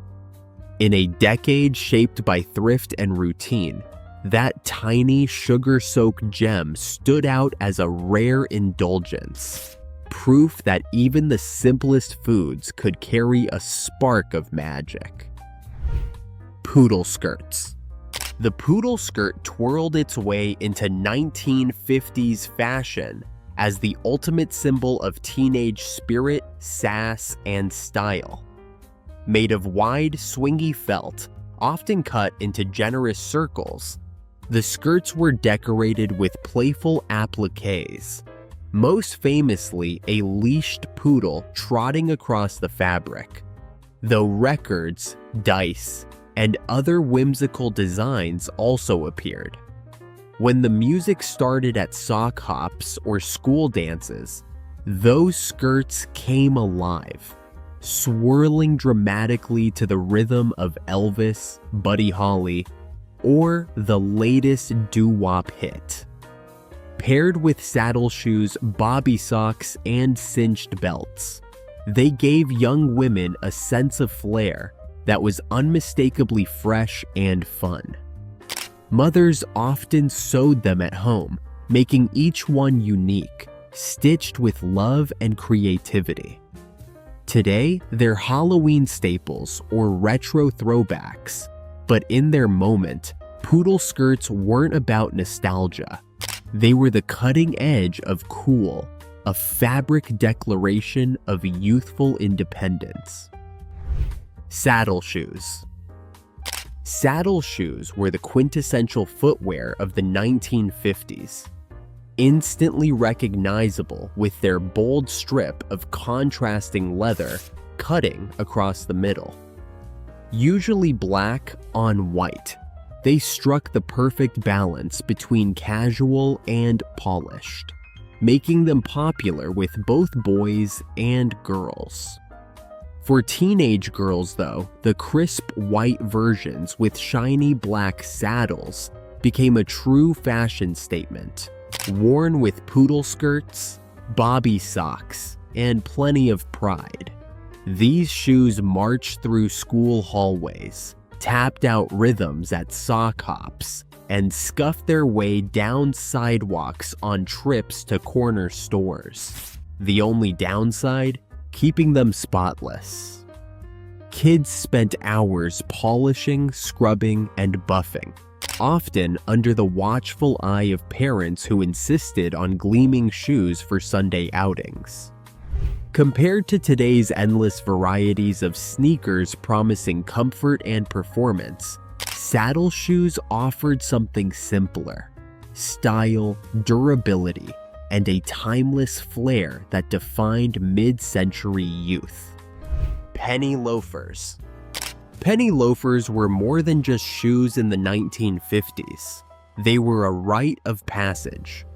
In a decade shaped by thrift and routine, that tiny sugar-soaked gem stood out as a rare indulgence, proof that even the simplest foods could carry a spark of magic. Poodle skirts. The poodle skirt twirled its way into 1950s fashion as the ultimate symbol of teenage spirit, sass, and style. Made of wide, swingy felt, often cut into generous circles, the skirts were decorated with playful appliques, most famously a leashed poodle trotting across the fabric, though records, dice, and other whimsical designs also appeared. When the music started at sock hops or school dances, those skirts came alive, swirling dramatically to the rhythm of Elvis, Buddy Holly, or the latest doo-wop hit. Paired with saddle shoes, bobby socks, and cinched belts, they gave young women a sense of flair that was unmistakably fresh and fun. Mothers often sewed them at home, making each one unique, stitched with love and creativity. Today, they're Halloween staples or retro throwbacks, but in their moment, poodle skirts weren't about nostalgia. They were the cutting edge of cool, a fabric declaration of youthful independence. Saddle shoes. Saddle shoes were the quintessential footwear of the 1950s, instantly recognizable with their bold strip of contrasting leather cutting across the middle. Usually black on white, they struck the perfect balance between casual and polished, making them popular with both boys and girls. For teenage girls, though, the crisp white versions with shiny black saddles became a true fashion statement, worn with poodle skirts, bobby socks, and plenty of pride. These shoes marched through school hallways, tapped out rhythms at sock hops, and scuffed their way down sidewalks on trips to corner stores. The only downside? Keeping them spotless. Kids spent hours polishing, scrubbing, and buffing, often under the watchful eye of parents who insisted on gleaming shoes for Sunday outings. Compared to today's endless varieties of sneakers promising comfort and performance, saddle shoes offered something simpler: style, durability, and a timeless flair that defined mid-century youth. Penny loafers. Penny loafers were more than just shoes in the 1950s. They were a rite of passage.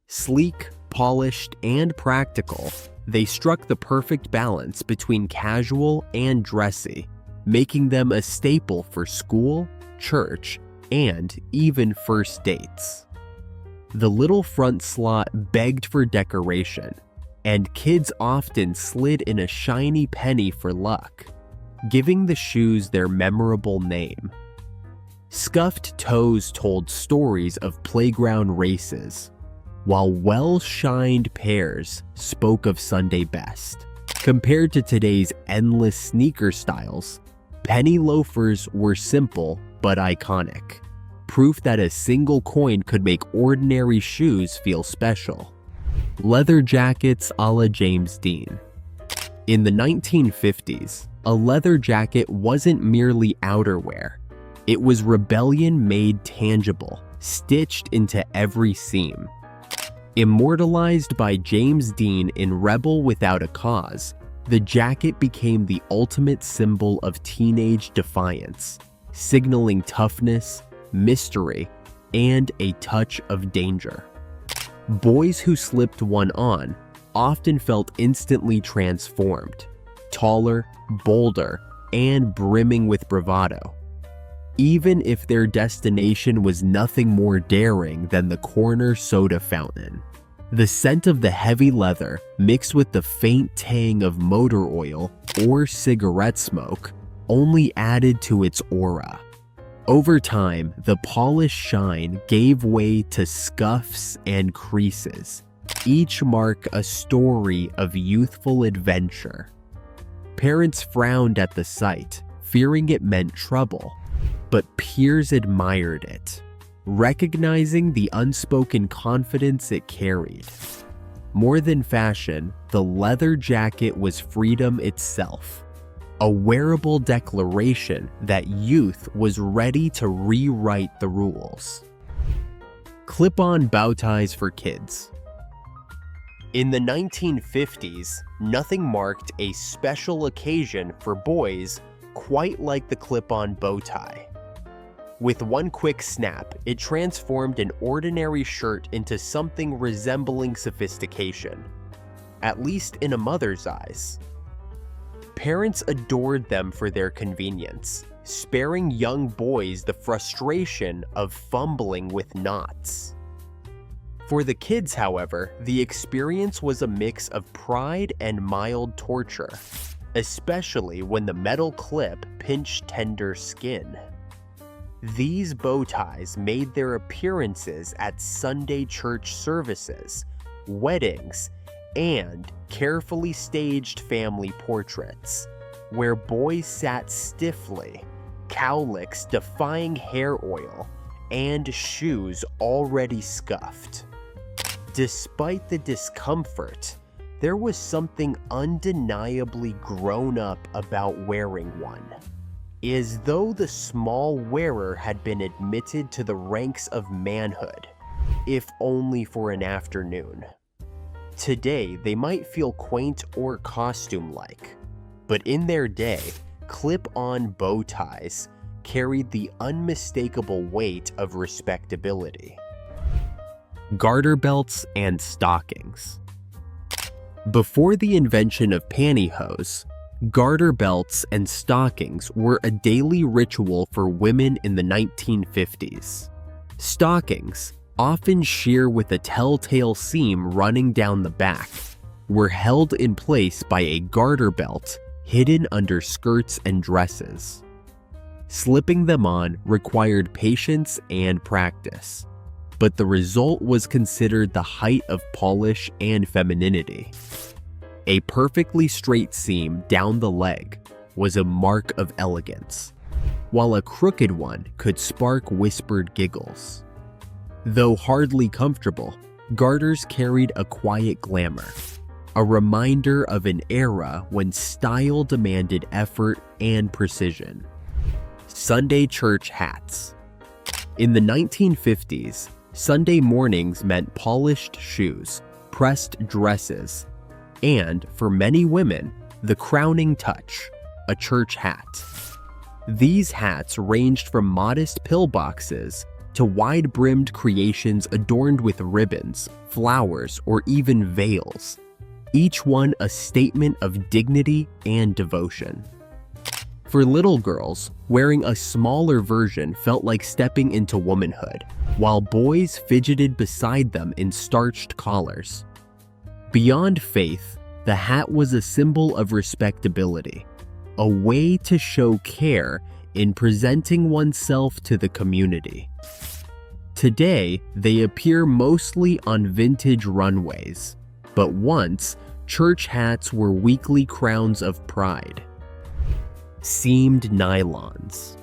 Sleek, polished, and practical, they struck the perfect balance between casual and dressy, making them a staple for school, church, and even first dates. The little front slot begged for decoration, and kids often slid in a shiny penny for luck, giving the shoes their memorable name. Scuffed toes told stories of playground races. while well-shined pairs spoke of Sunday best. Compared to today's endless sneaker styles, penny loafers were simple but iconic, proof that a single coin could make ordinary shoes feel special. Leather jackets a la James Dean. In the 1950s, a leather jacket wasn't merely outerwear. It was rebellion made tangible, stitched into every seam. Immortalized by James Dean in Rebel Without a Cause, the jacket became the ultimate symbol of teenage defiance, signaling toughness, mystery, and a touch of danger. Boys who slipped one on often felt instantly transformed, taller, bolder, and brimming with bravado, even if their destination was nothing more daring than the corner soda fountain. The scent of the heavy leather, mixed with the faint tang of motor oil or cigarette smoke, only added to its aura. Over time, the polished shine gave way to scuffs and creases, each mark a story of youthful adventure. Parents frowned at the sight, fearing it meant trouble, but peers admired it, recognizing the unspoken confidence it carried. More than fashion, the leather jacket was freedom itself, a wearable declaration that youth was ready to rewrite the rules. Clip-on bow ties for kids. In the 1950s, nothing marked a special occasion for boys quite like the clip-on bow tie. With one quick snap, it transformed an ordinary shirt into something resembling sophistication, at least in a mother's eyes. Parents adored them for their convenience, sparing young boys the frustration of fumbling with knots. For the kids, however, the experience was a mix of pride and mild torture, especially when the metal clip pinched tender skin. These bow ties made their appearances at Sunday church services, weddings, and carefully staged family portraits, where boys sat stiffly, cowlicks defying hair oil, and shoes already scuffed. Despite the discomfort, there was something undeniably grown-up about wearing one, as though the small wearer had been admitted to the ranks of manhood, if only for an afternoon. Today, they might feel quaint or costume-like, but in their day, clip-on bow ties carried the unmistakable weight of respectability. Garter belts and stockings. Before the invention of pantyhose, garter belts and stockings were a daily ritual for women in the 1950s. Stockings, often sheer with a telltale seam running down the back, were held in place by a garter belt hidden under skirts and dresses. Slipping them on required patience and practice, but the result was considered the height of polish and femininity. A perfectly straight seam down the leg was a mark of elegance, while a crooked one could spark whispered giggles. Though hardly comfortable, garters carried a quiet glamour, a reminder of an era when style demanded effort and precision. Sunday church hats. In the 1950s, Sunday mornings meant polished shoes, pressed dresses, and, for many women, the crowning touch, a church hat. These hats ranged from modest pillboxes to wide-brimmed creations adorned with ribbons, flowers, or even veils, each one a statement of dignity and devotion. For little girls, wearing a smaller version felt like stepping into womanhood, while boys fidgeted beside them in starched collars. Beyond faith, the hat was a symbol of respectability, a way to show care in presenting oneself to the community. Today, they appear mostly on vintage runways, but once, church hats were weekly crowns of pride. Seamed nylons.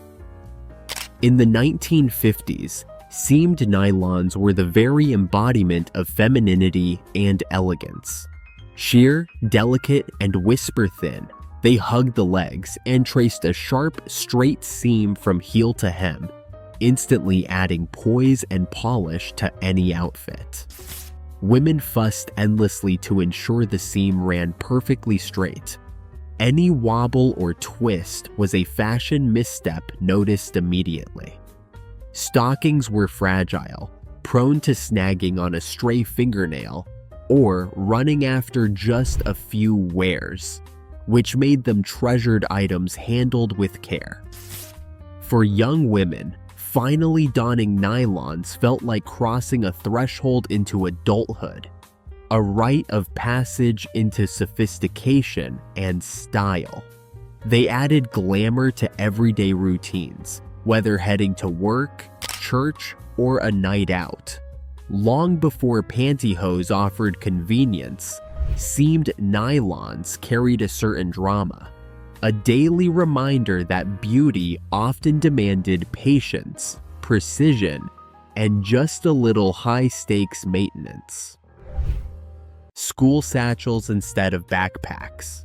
In the 1950s, seamed nylons were the very embodiment of femininity and elegance. Sheer, delicate, and whisper-thin, they hugged the legs and traced a sharp, straight seam from heel to hem, instantly adding poise and polish to any outfit. Women fussed endlessly to ensure the seam ran perfectly straight. Any wobble or twist was a fashion misstep noticed immediately. Stockings were fragile, prone to snagging on a stray fingernail, or running after just a few wears, which made them treasured items handled with care. For young women, finally donning nylons felt like crossing a threshold into adulthood, a rite of passage into sophistication and style. They added glamour to everyday routines, whether heading to work, church, or a night out. Long before pantyhose offered convenience, seamed nylons carried a certain drama, a daily reminder that beauty often demanded patience, precision, and just a little high-stakes maintenance. School satchels instead of backpacks.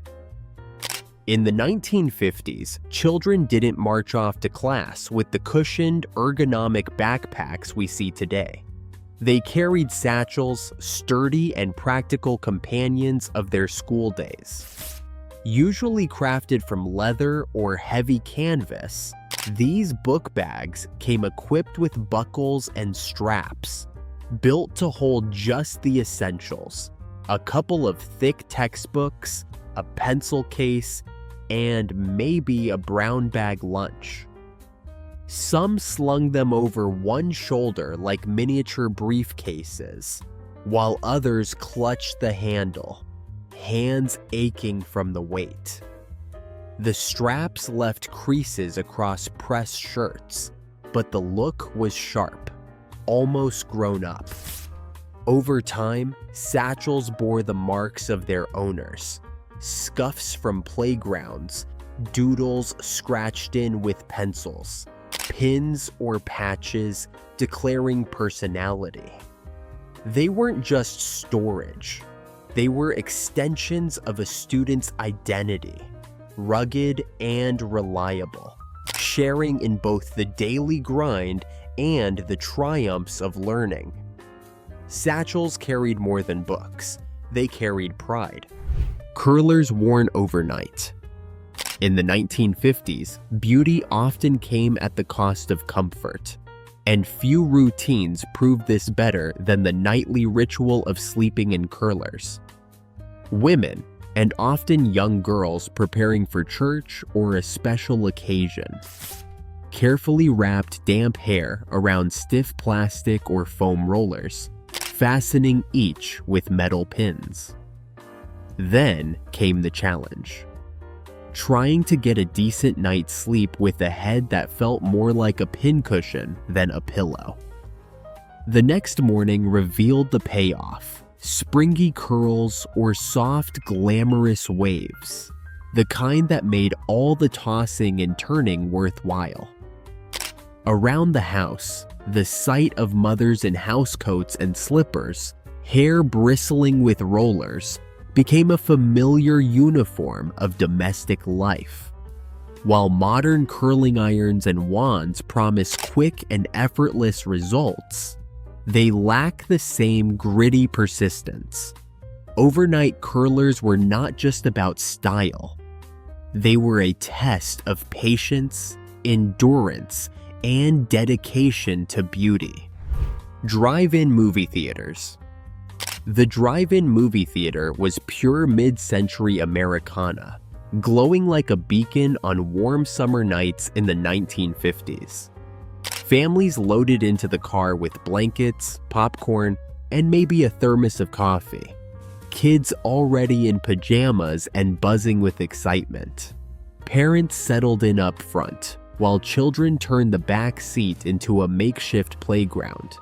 In the 1950s, children didn't march off to class with the cushioned, ergonomic backpacks we see today. They carried satchels, sturdy and practical companions of their school days. Usually crafted from leather or heavy canvas, these book bags came equipped with buckles and straps, built to hold just the essentials: a couple of thick textbooks, a pencil case, and maybe a brown bag lunch. Some slung them over one shoulder like miniature briefcases, while others clutched the handle, hands aching from the weight. The straps left creases across pressed shirts, but the look was sharp, almost grown up. Over time, satchels bore the marks of their owners: scuffs from playgrounds, doodles scratched in with pencils, pins or patches declaring personality. They weren't just storage. They were extensions of a student's identity, rugged and reliable, sharing in both the daily grind and the triumphs of learning. Satchels carried more than books. They carried pride. Curlers worn overnight. In the 1950s, beauty often came at the cost of comfort, and few routines proved this better than the nightly ritual of sleeping in curlers. Women, and often young girls preparing for church or a special occasion, carefully wrapped damp hair around stiff plastic or foam rollers, fastening each with metal pins. Then came the challenge: trying to get a decent night's sleep with a head that felt more like a pincushion than a pillow. The next morning revealed the payoff: springy curls or soft, glamorous waves, the kind that made all the tossing and turning worthwhile. Around the house, the sight of mothers in housecoats and slippers, hair bristling with rollers, became a familiar uniform of domestic life. While modern curling irons and wands promise quick and effortless results, they lack the same gritty persistence. Overnight curlers were not just about style. They were a test of patience, endurance, and dedication to beauty. Drive-in movie theaters. The drive-in movie theater was pure mid-century Americana, glowing like a beacon on warm summer nights in the 1950s. Families loaded into the car with blankets, popcorn, and maybe a thermos of coffee. Kids already in pajamas and buzzing with excitement. Parents settled in up front, while children turned the back seat into a makeshift playground,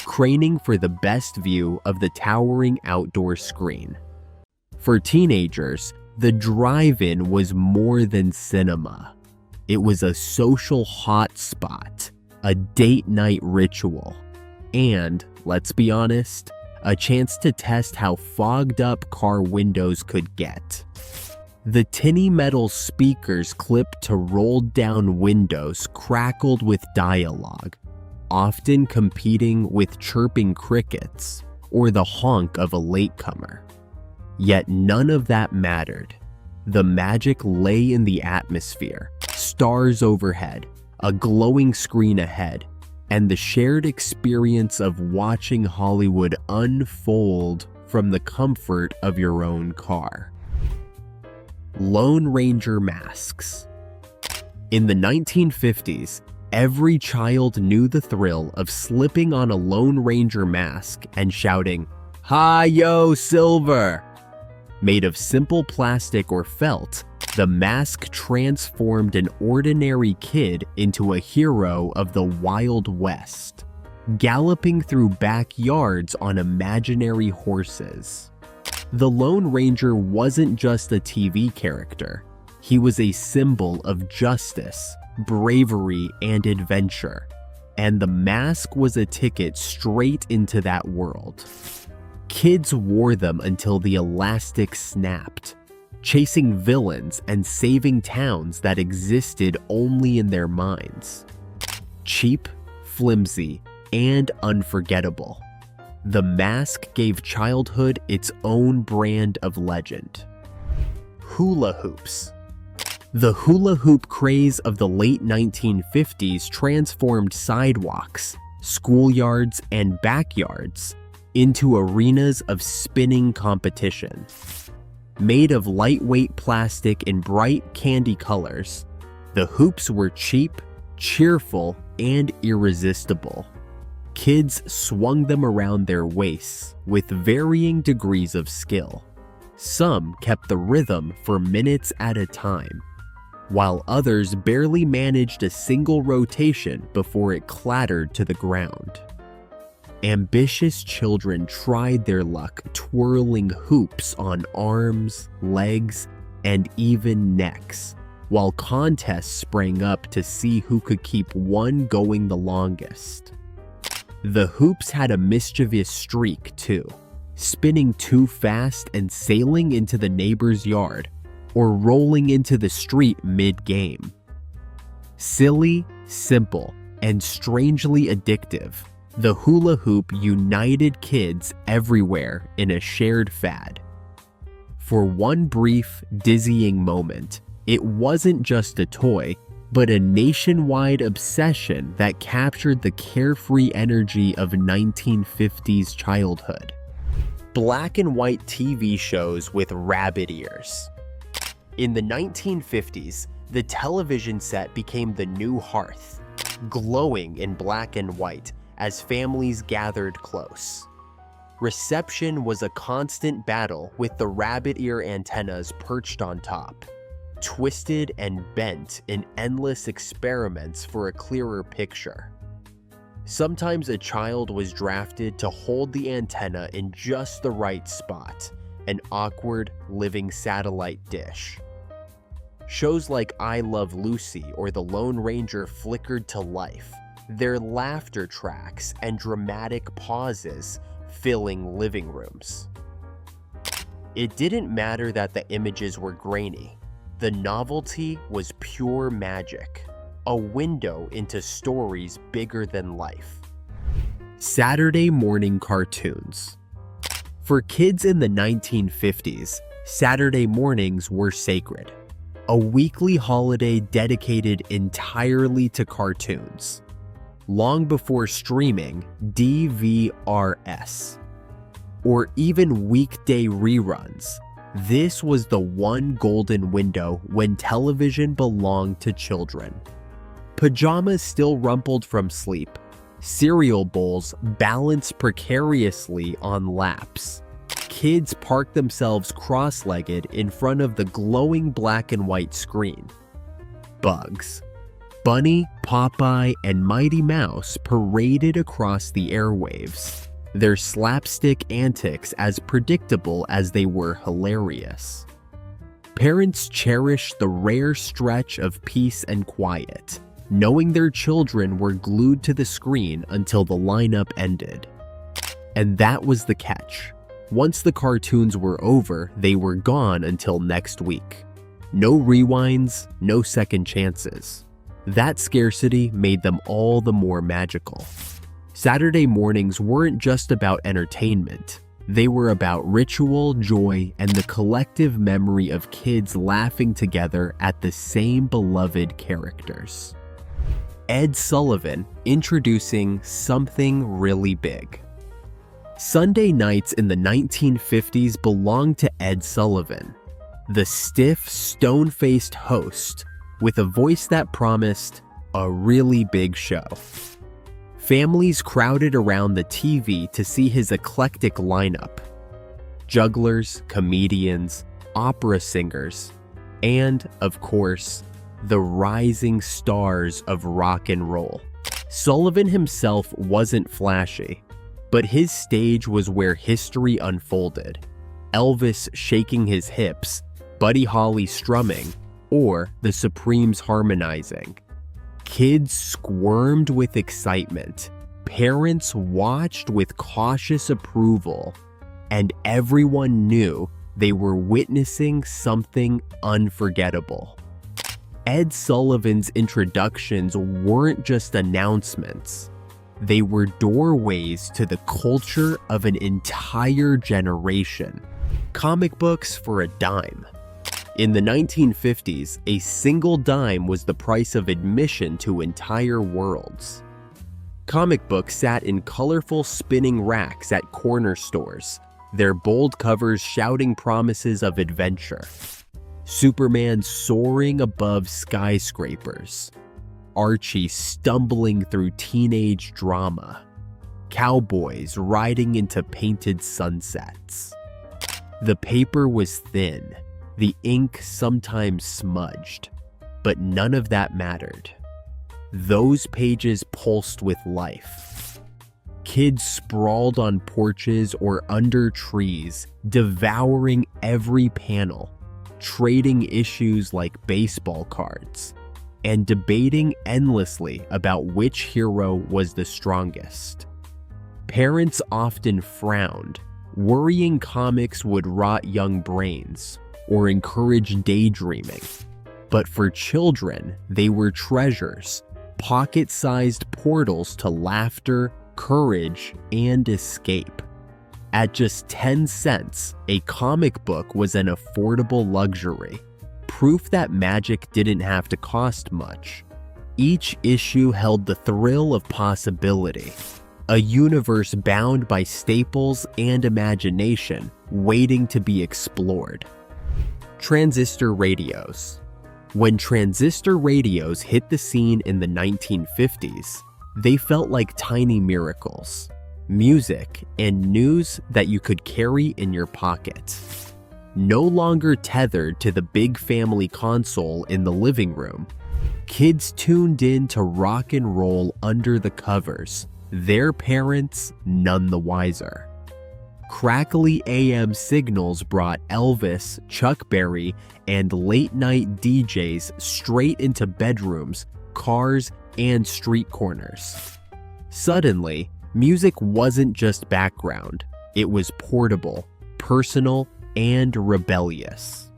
craning for the best view of the towering outdoor screen. For teenagers, the drive-in was more than cinema. It was a social hotspot, a date night ritual, and, let's be honest, a chance to test how fogged up car windows could get. The tinny metal speakers clipped to rolled down windows crackled with dialogue, often competing with chirping crickets or the honk of a latecomer. Yet none of that mattered. The magic lay in the atmosphere, stars overhead, a glowing screen ahead, and the shared experience of watching Hollywood unfold from the comfort of your own car. Lone Ranger masks. In the 1950s, every child knew the thrill of slipping on a Lone Ranger mask and shouting, "Hi-yo, Silver!" Made of simple plastic or felt, the mask transformed an ordinary kid into a hero of the Wild West, galloping through backyards on imaginary horses. The Lone Ranger wasn't just a TV character. He was a symbol of justice, bravery, and adventure, and the mask was a ticket straight into that world. Kids wore them until the elastic snapped, chasing villains and saving towns that existed only in their minds. Cheap, flimsy, and unforgettable, the mask gave childhood its own brand of legend. Hula hoops. The hula hoop craze of the late 1950s transformed sidewalks, schoolyards, and backyards into arenas of spinning competition. Made of lightweight plastic in bright candy colors, the hoops were cheap, cheerful, and irresistible. Kids swung them around their waists with varying degrees of skill. Some kept the rhythm for minutes at a time, while others barely managed a single rotation before it clattered to the ground. Ambitious children tried their luck twirling hoops on arms, legs, and even necks, while contests sprang up to see who could keep one going the longest. The hoops had a mischievous streak too, spinning too fast and sailing into the neighbor's yard, or rolling into the street mid-game. Silly, simple, and strangely addictive, the hula hoop united kids everywhere in a shared fad. For one brief, dizzying moment, it wasn't just a toy, but a nationwide obsession that captured the carefree energy of 1950s childhood. Black and white TV shows with rabbit ears. In the 1950s, the television set became the new hearth, glowing in black and white as families gathered close. Reception was a constant battle with the rabbit ear antennas perched on top, twisted and bent in endless experiments for a clearer picture. Sometimes a child was drafted to hold the antenna in just the right spot, an awkward living satellite dish. Shows like I Love Lucy or The Lone Ranger flickered to life, their laughter tracks and dramatic pauses filling living rooms. It didn't matter that the images were grainy. The novelty was pure magic, a window into stories bigger than life. Saturday morning cartoons. For kids in the 1950s, Saturday mornings were sacred, a weekly holiday dedicated entirely to cartoons. Long before streaming, DVRs, or even weekday reruns, this was the one golden window when television belonged to children. Pajamas still rumpled from sleep, cereal bowls balanced precariously on laps. Kids parked themselves cross-legged in front of the glowing black and white screen. Bugs. Bunny, Popeye, and Mighty Mouse paraded across the airwaves, their slapstick antics as predictable as they were hilarious. Parents cherished the rare stretch of peace and quiet, knowing their children were glued to the screen until the lineup ended. And that was the catch. Once the cartoons were over, they were gone until next week. No rewinds, no second chances. That scarcity made them all the more magical. Saturday mornings weren't just about entertainment. They were about ritual, joy, and the collective memory of kids laughing together at the same beloved characters. Ed Sullivan introducing something really big. Sunday nights in the 1950s belonged to Ed Sullivan, the stiff, stone-faced host with a voice that promised a really big show. Families crowded around the TV to see his eclectic lineup. Jugglers, comedians, opera singers, and, of course, the rising stars of rock and roll. Sullivan himself wasn't flashy, but his stage was where history unfolded. Elvis shaking his hips, Buddy Holly strumming, or the Supremes harmonizing. Kids squirmed with excitement, parents watched with cautious approval, and everyone knew they were witnessing something unforgettable. Ed Sullivan's introductions weren't just announcements. They were doorways to the culture of an entire generation. Comic books for a dime. In the 1950s, a single dime was the price of admission to entire worlds. Comic books sat in colorful spinning racks at corner stores, their bold covers shouting promises of adventure. Superman soaring above skyscrapers. Archie stumbling through teenage drama. Cowboys riding into painted sunsets. The paper was thin. The ink sometimes smudged, but none of that mattered. Those pages pulsed with life. Kids sprawled on porches or under trees, devouring every panel, trading issues like baseball cards, and debating endlessly about which hero was the strongest. Parents often frowned, worrying comics would rot young brains or encourage daydreaming. But for children, they were treasures, pocket-sized portals to laughter, courage, and escape. At just 10 cents, a comic book was an affordable luxury, proof that magic didn't have to cost much. Each issue held the thrill of possibility, a universe bound by staples and imagination waiting to be explored. Transistor radios. When transistor radios hit the scene in the 1950s, they felt like tiny miracles, music and news that you could carry in your pocket. No longer tethered to the big family console in the living room, kids tuned in to rock and roll under the covers, their parents none the wiser. Crackly AM signals brought Elvis, Chuck Berry, and late-night DJs straight into bedrooms, cars, and street corners. Suddenly, music wasn't just background. It was portable, personal, and rebellious.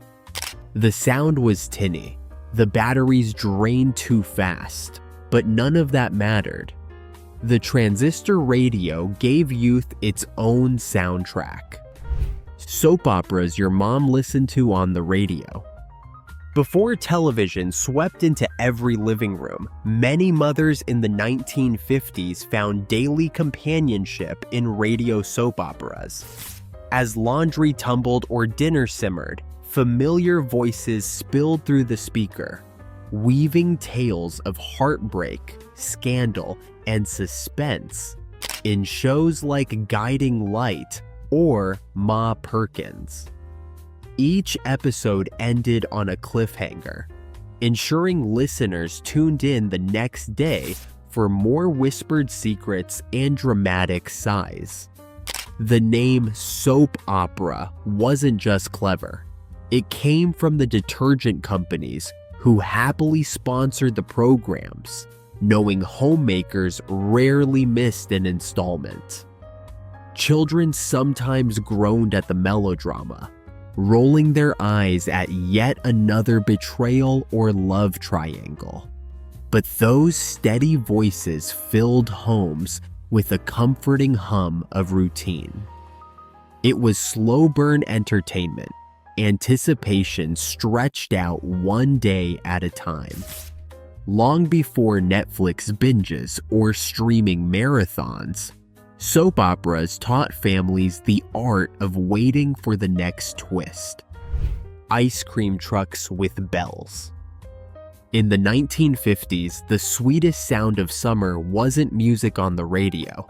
The sound was tinny. The batteries drained too fast, but none of that mattered. The transistor radio gave youth its own soundtrack. Soap operas your mom listened to on the radio. Before television swept into every living room, many mothers in the 1950s found daily companionship in radio soap operas. As laundry tumbled or dinner simmered, familiar voices spilled through the speaker, weaving tales of heartbreak, scandal, and suspense in shows like Guiding Light or Ma Perkins. Each episode ended on a cliffhanger. ensuring listeners tuned in the next day for more whispered secrets and dramatic sighs. The name soap opera wasn't just clever. It came from the detergent companies who happily sponsored the programs, knowing homemakers rarely missed an installment. Children sometimes groaned at the melodrama, rolling their eyes at yet another betrayal or love triangle. But those steady voices filled homes with a comforting hum of routine. It was slow burn entertainment, anticipation stretched out one day at a time. Long before Netflix binges or streaming marathons, soap operas taught families the art of waiting for the next twist. Ice cream trucks with bells. In the 1950s, the sweetest sound of summer wasn't music on the radio.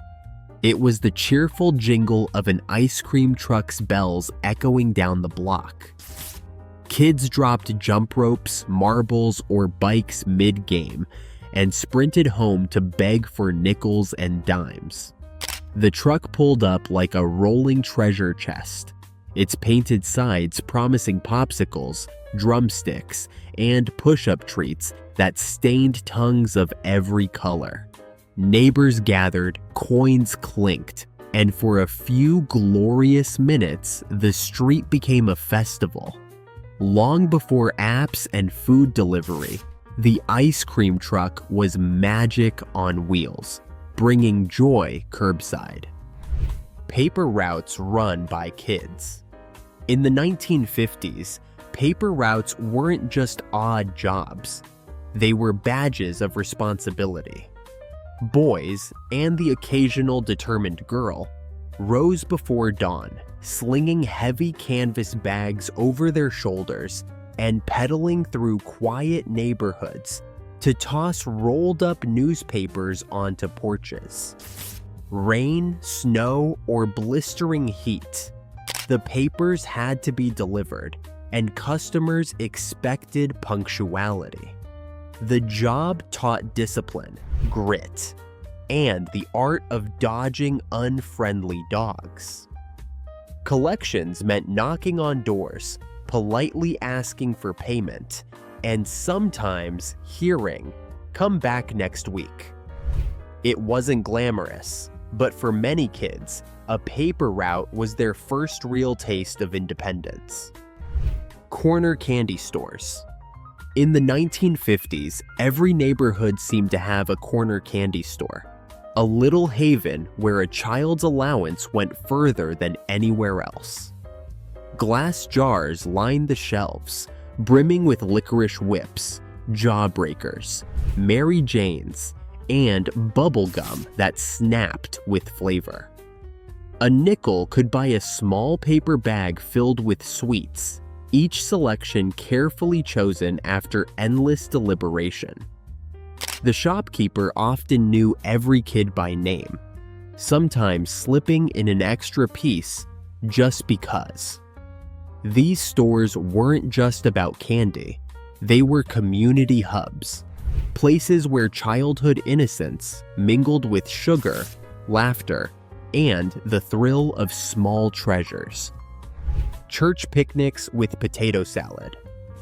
It was the cheerful jingle of an ice cream truck's bells echoing down the block. Kids dropped jump ropes, marbles, or bikes mid-game and sprinted home to beg for nickels and dimes. The truck pulled up like a rolling treasure chest, its painted sides promising popsicles, drumsticks, and push-up treats that stained tongues of every color. Neighbors gathered, coins clinked, and for a few glorious minutes, the street became a festival. Long before apps and food delivery, the ice cream truck was magic on wheels, bringing joy curbside. Paper routes run by kids. In the 1950s, paper routes weren't just odd jobs. They were badges of responsibility. Boys, and the occasional determined girl, rose before dawn, slinging heavy canvas bags over their shoulders and pedaling through quiet neighborhoods to toss rolled-up newspapers onto porches. Rain, snow, or blistering heat, the papers had to be delivered, and customers expected punctuality. The job taught discipline, grit, and the art of dodging unfriendly dogs. Collections meant knocking on doors, politely asking for payment, and sometimes hearing, "Come back next week." It wasn't glamorous, but for many kids, a paper route was their first real taste of independence. Corner candy stores. In the 1950s, every neighborhood seemed to have a corner candy store, a little haven where a child's allowance went further than anywhere else. Glass jars lined the shelves, brimming with licorice whips, jawbreakers, Mary Janes, and bubble gum that snapped with flavor. A nickel could buy a small paper bag filled with sweets, each selection carefully chosen after endless deliberation. The shopkeeper often knew every kid by name, sometimes slipping in an extra piece just because. These stores weren't just about candy, they were community hubs, places where childhood innocence mingled with sugar, laughter, and the thrill of small treasures. Church picnics with potato salad.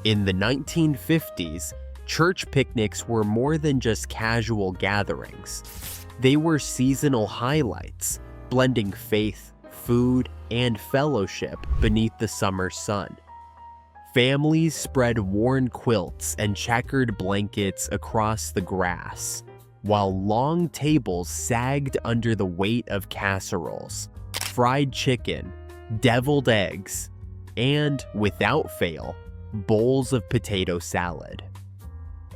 In the 1950s, church picnics were more than just casual gatherings. They were seasonal highlights, blending faith, food, and fellowship beneath the summer sun. Families spread worn quilts and checkered blankets across the grass, while long tables sagged under the weight of casseroles, fried chicken, deviled eggs, and, without fail, bowls of potato salad.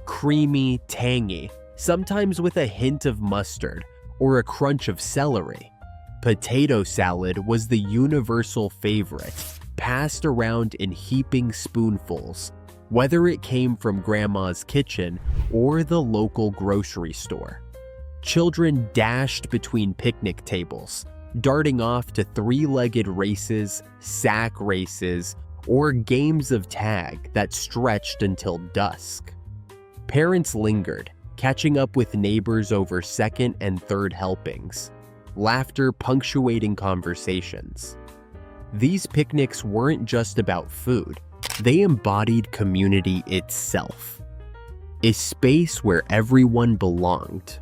Creamy, tangy, sometimes with a hint of mustard or a crunch of celery, potato salad was the universal favorite, passed around in heaping spoonfuls, whether it came from grandma's kitchen or the local grocery store. Children dashed between picnic tables, darting off to three-legged races, sack races, or games of tag that stretched until dusk. Parents lingered, catching up with neighbors over second and third helpings, laughter punctuating conversations. These picnics weren't just about food, they embodied community itself. A space where everyone belonged,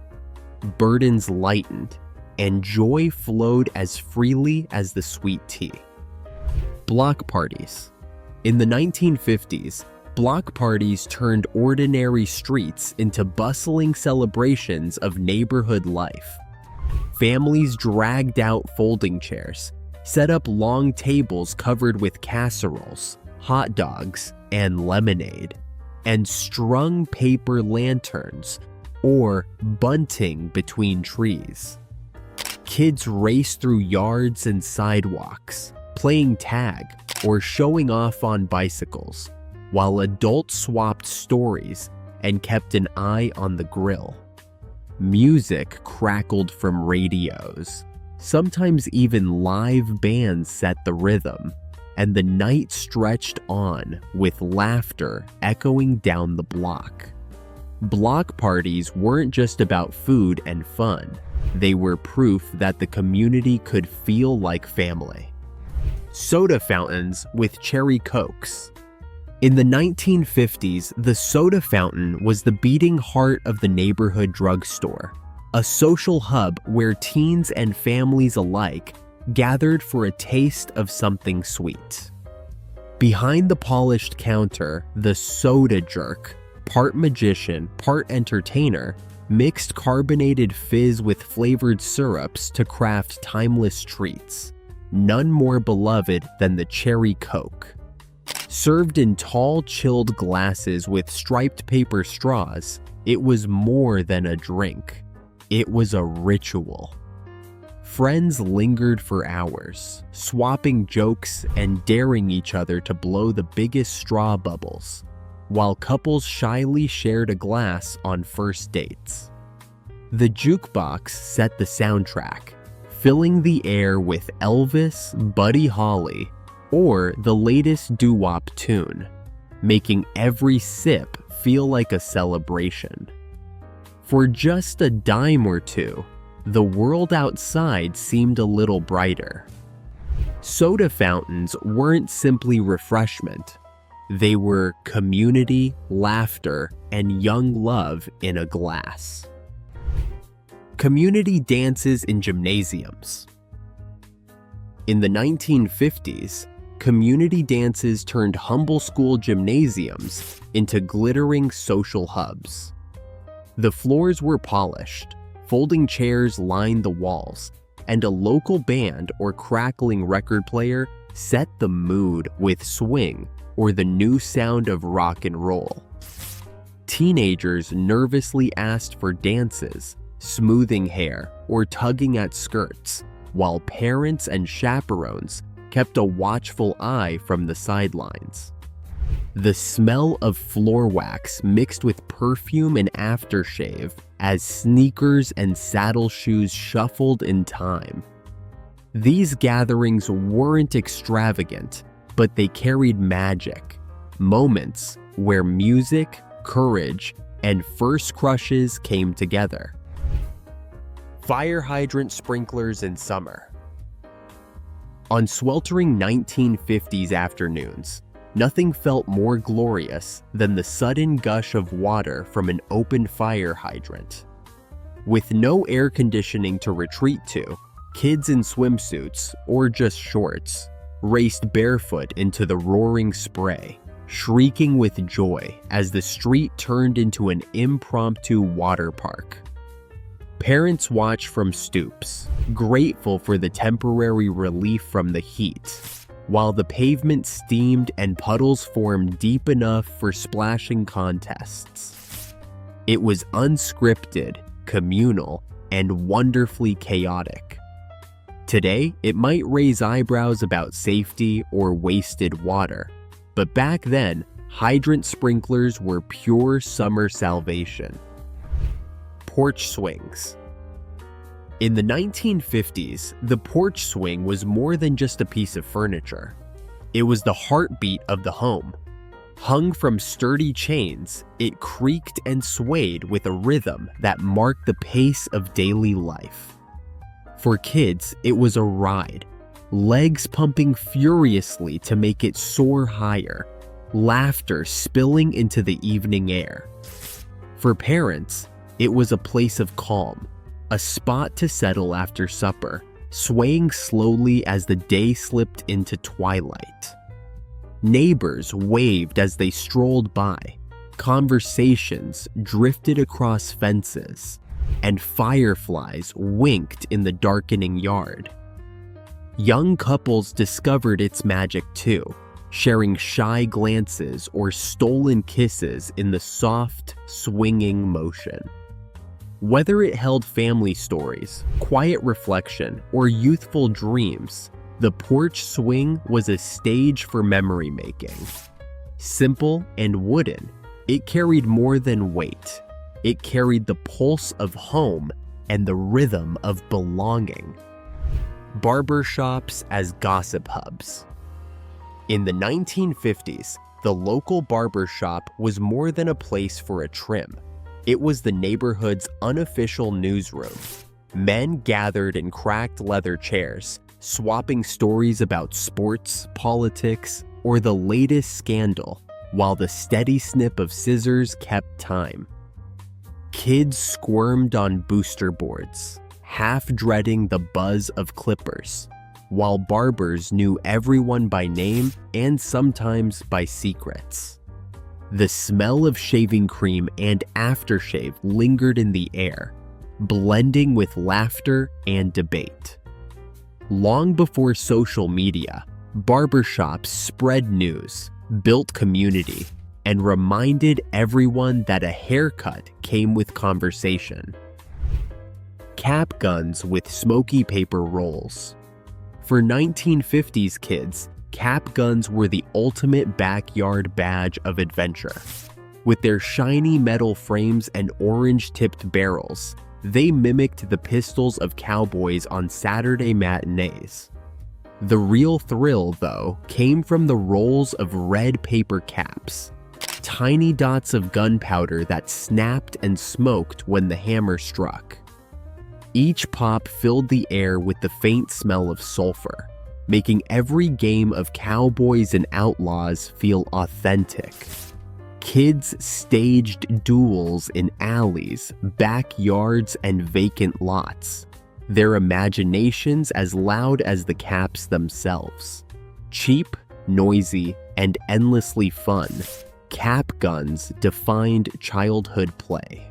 burdens lightened, and joy flowed as freely as the sweet tea. Block parties. In the 1950s, block parties turned ordinary streets into bustling celebrations of neighborhood life. Families dragged out folding chairs, set up long tables covered with casseroles, hot dogs, and lemonade, and strung paper lanterns or bunting between trees. Kids raced through yards and sidewalks, playing tag or showing off on bicycles, while adults swapped stories and kept an eye on the grill. Music crackled from radios. Sometimes even live bands set the rhythm, and the night stretched on with laughter echoing down the block. Block parties weren't just about food and fun. They were proof that the community could feel like family. Soda fountains with cherry cokes. In the 1950s, the soda fountain was the beating heart of the neighborhood drugstore, a social hub where teens and families alike gathered for a taste of something sweet. Behind the polished counter, the soda jerk, part magician, part entertainer, mixed carbonated fizz with flavored syrups to craft timeless treats, none more beloved than the cherry coke. Served in tall, chilled glasses with striped paper straws, it was more than a drink. It was a ritual. Friends lingered for hours, swapping jokes and daring each other to blow the biggest straw bubbles, while couples shyly shared a glass on first dates. The jukebox set the soundtrack, filling the air with Elvis, Buddy Holly, or the latest doo-wop tune, making every sip feel like a celebration. For just a dime or two, the world outside seemed a little brighter. Soda fountains weren't simply refreshment. They were community, laughter, and young love in a glass. Community dances in gymnasiums. In the 1950s, community dances turned humble school gymnasiums into glittering social hubs. The floors were polished, folding chairs lined the walls, and a local band or crackling record player set the mood with swing or the new sound of rock and roll. Teenagers nervously asked for dances, smoothing hair, or tugging at skirts, while parents and chaperones kept a watchful eye from the sidelines. The smell of floor wax mixed with perfume and aftershave as sneakers and saddle shoes shuffled in time. These gatherings weren't extravagant, but they carried magic, moments where music, courage, and first crushes came together. Fire hydrant sprinklers in summer. On sweltering 1950s afternoons, nothing felt more glorious than the sudden gush of water from an open fire hydrant. With no air conditioning to retreat to, kids in swimsuits, or just shorts, raced barefoot into the roaring spray, shrieking with joy as the street turned into an impromptu water park. Parents watched from stoops, grateful for the temporary relief from the heat, while the pavement steamed and puddles formed deep enough for splashing contests. It was unscripted, communal, and wonderfully chaotic. Today, it might raise eyebrows about safety or wasted water, but back then, hydrant sprinklers were pure summer salvation. Porch swings. In the 1950s, the porch swing was more than just a piece of furniture. It was the heartbeat of the home. Hung from sturdy chains, it creaked and swayed with a rhythm that marked the pace of daily life. For kids, it was a ride, legs pumping furiously to make it soar higher, laughter spilling into the evening air. For parents, it was a place of calm, a spot to settle after supper, swaying slowly as the day slipped into twilight. Neighbors waved as they strolled by, conversations drifted across fences, and fireflies winked in the darkening yard. Young couples discovered its magic too, sharing shy glances or stolen kisses in the soft, swinging motion. Whether it held family stories, quiet reflection, or youthful dreams, the porch swing was a stage for memory making. Simple and wooden, it carried more than weight. It carried the pulse of home and the rhythm of belonging. Barber shops as gossip hubs. In the 1950s, the local barber shop was more than a place for a trim. It was the neighborhood's unofficial newsroom. Men gathered in cracked leather chairs, swapping stories about sports, politics, or the latest scandal, while the steady snip of scissors kept time. Kids squirmed on booster boards, half dreading the buzz of clippers, while barbers knew everyone by name and sometimes by secrets. The smell of shaving cream and aftershave lingered in the air, blending with laughter and debate. Long before social media, barbershops spread news, built community, and reminded everyone that a haircut came with conversation. Cap guns with smoky paper rolls. For 1950s kids, cap guns were the ultimate backyard badge of adventure. With their shiny metal frames and orange-tipped barrels, they mimicked the pistols of cowboys on Saturday matinees. The real thrill, though, came from the rolls of red paper caps, tiny dots of gunpowder that snapped and smoked when the hammer struck. Each pop filled the air with the faint smell of sulfur, making every game of cowboys and outlaws feel authentic. Kids staged duels in alleys, backyards, and vacant lots, their imaginations as loud as the caps themselves. Cheap, noisy, and endlessly fun, cap guns defined childhood play.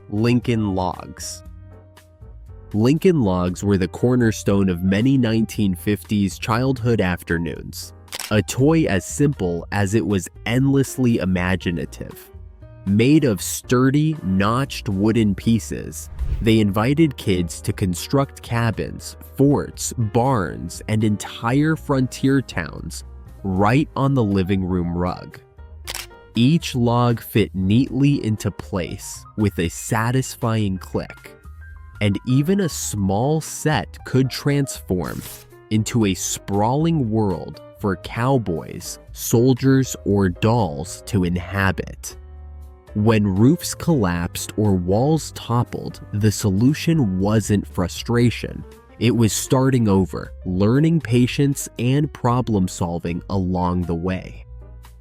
Lincoln Logs. Lincoln Logs were the cornerstone of many 1950s childhood afternoons. A toy as simple as it was endlessly imaginative. Made of sturdy, notched wooden pieces, they invited kids to construct cabins, forts, barns, and entire frontier towns right on the living room rug. Each log fit neatly into place with a satisfying click, and even a small set could transform into a sprawling world for cowboys, soldiers, or dolls to inhabit. When roofs collapsed or walls toppled, the solution wasn't frustration. It was starting over, learning patience and problem solving along the way.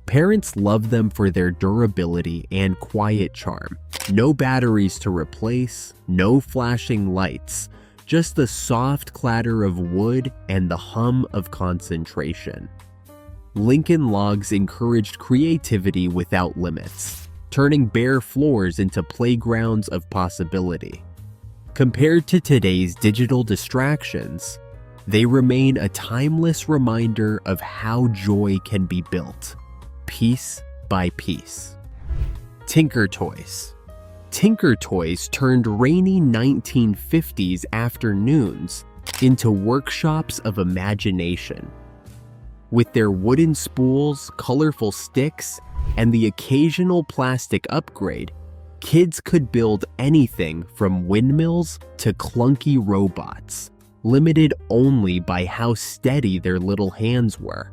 Parents loved them for their durability and quiet charm. No batteries to replace, no flashing lights, just the soft clatter of wood and the hum of concentration. Lincoln Logs encouraged creativity without limits, turning bare floors into playgrounds of possibility. Compared to today's digital distractions, they remain a timeless reminder of how joy can be built, piece by piece. Tinker Toys. Tinker Toys turned rainy 1950s afternoons into workshops of imagination. With their wooden spools, colorful sticks, and the occasional plastic upgrade, kids could build anything from windmills to clunky robots, limited only by how steady their little hands were.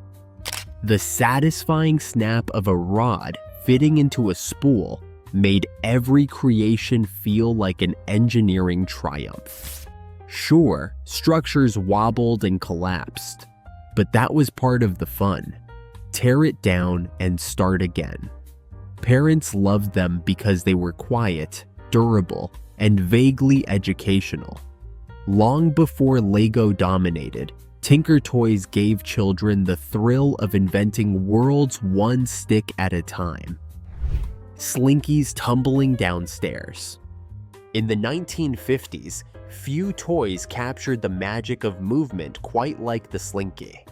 The satisfying snap of a rod fitting into a spool made every creation feel like an engineering triumph. Sure, structures wobbled and collapsed, but that was part of the fun. Tear it down and start again. Parents loved them because they were quiet, durable, and vaguely educational. Long before Lego dominated, Tinker Toys gave children the thrill of inventing worlds one stick at a time. Slinkies tumbling downstairs. In the 1950s, few toys captured the magic of movement quite like the Slinky.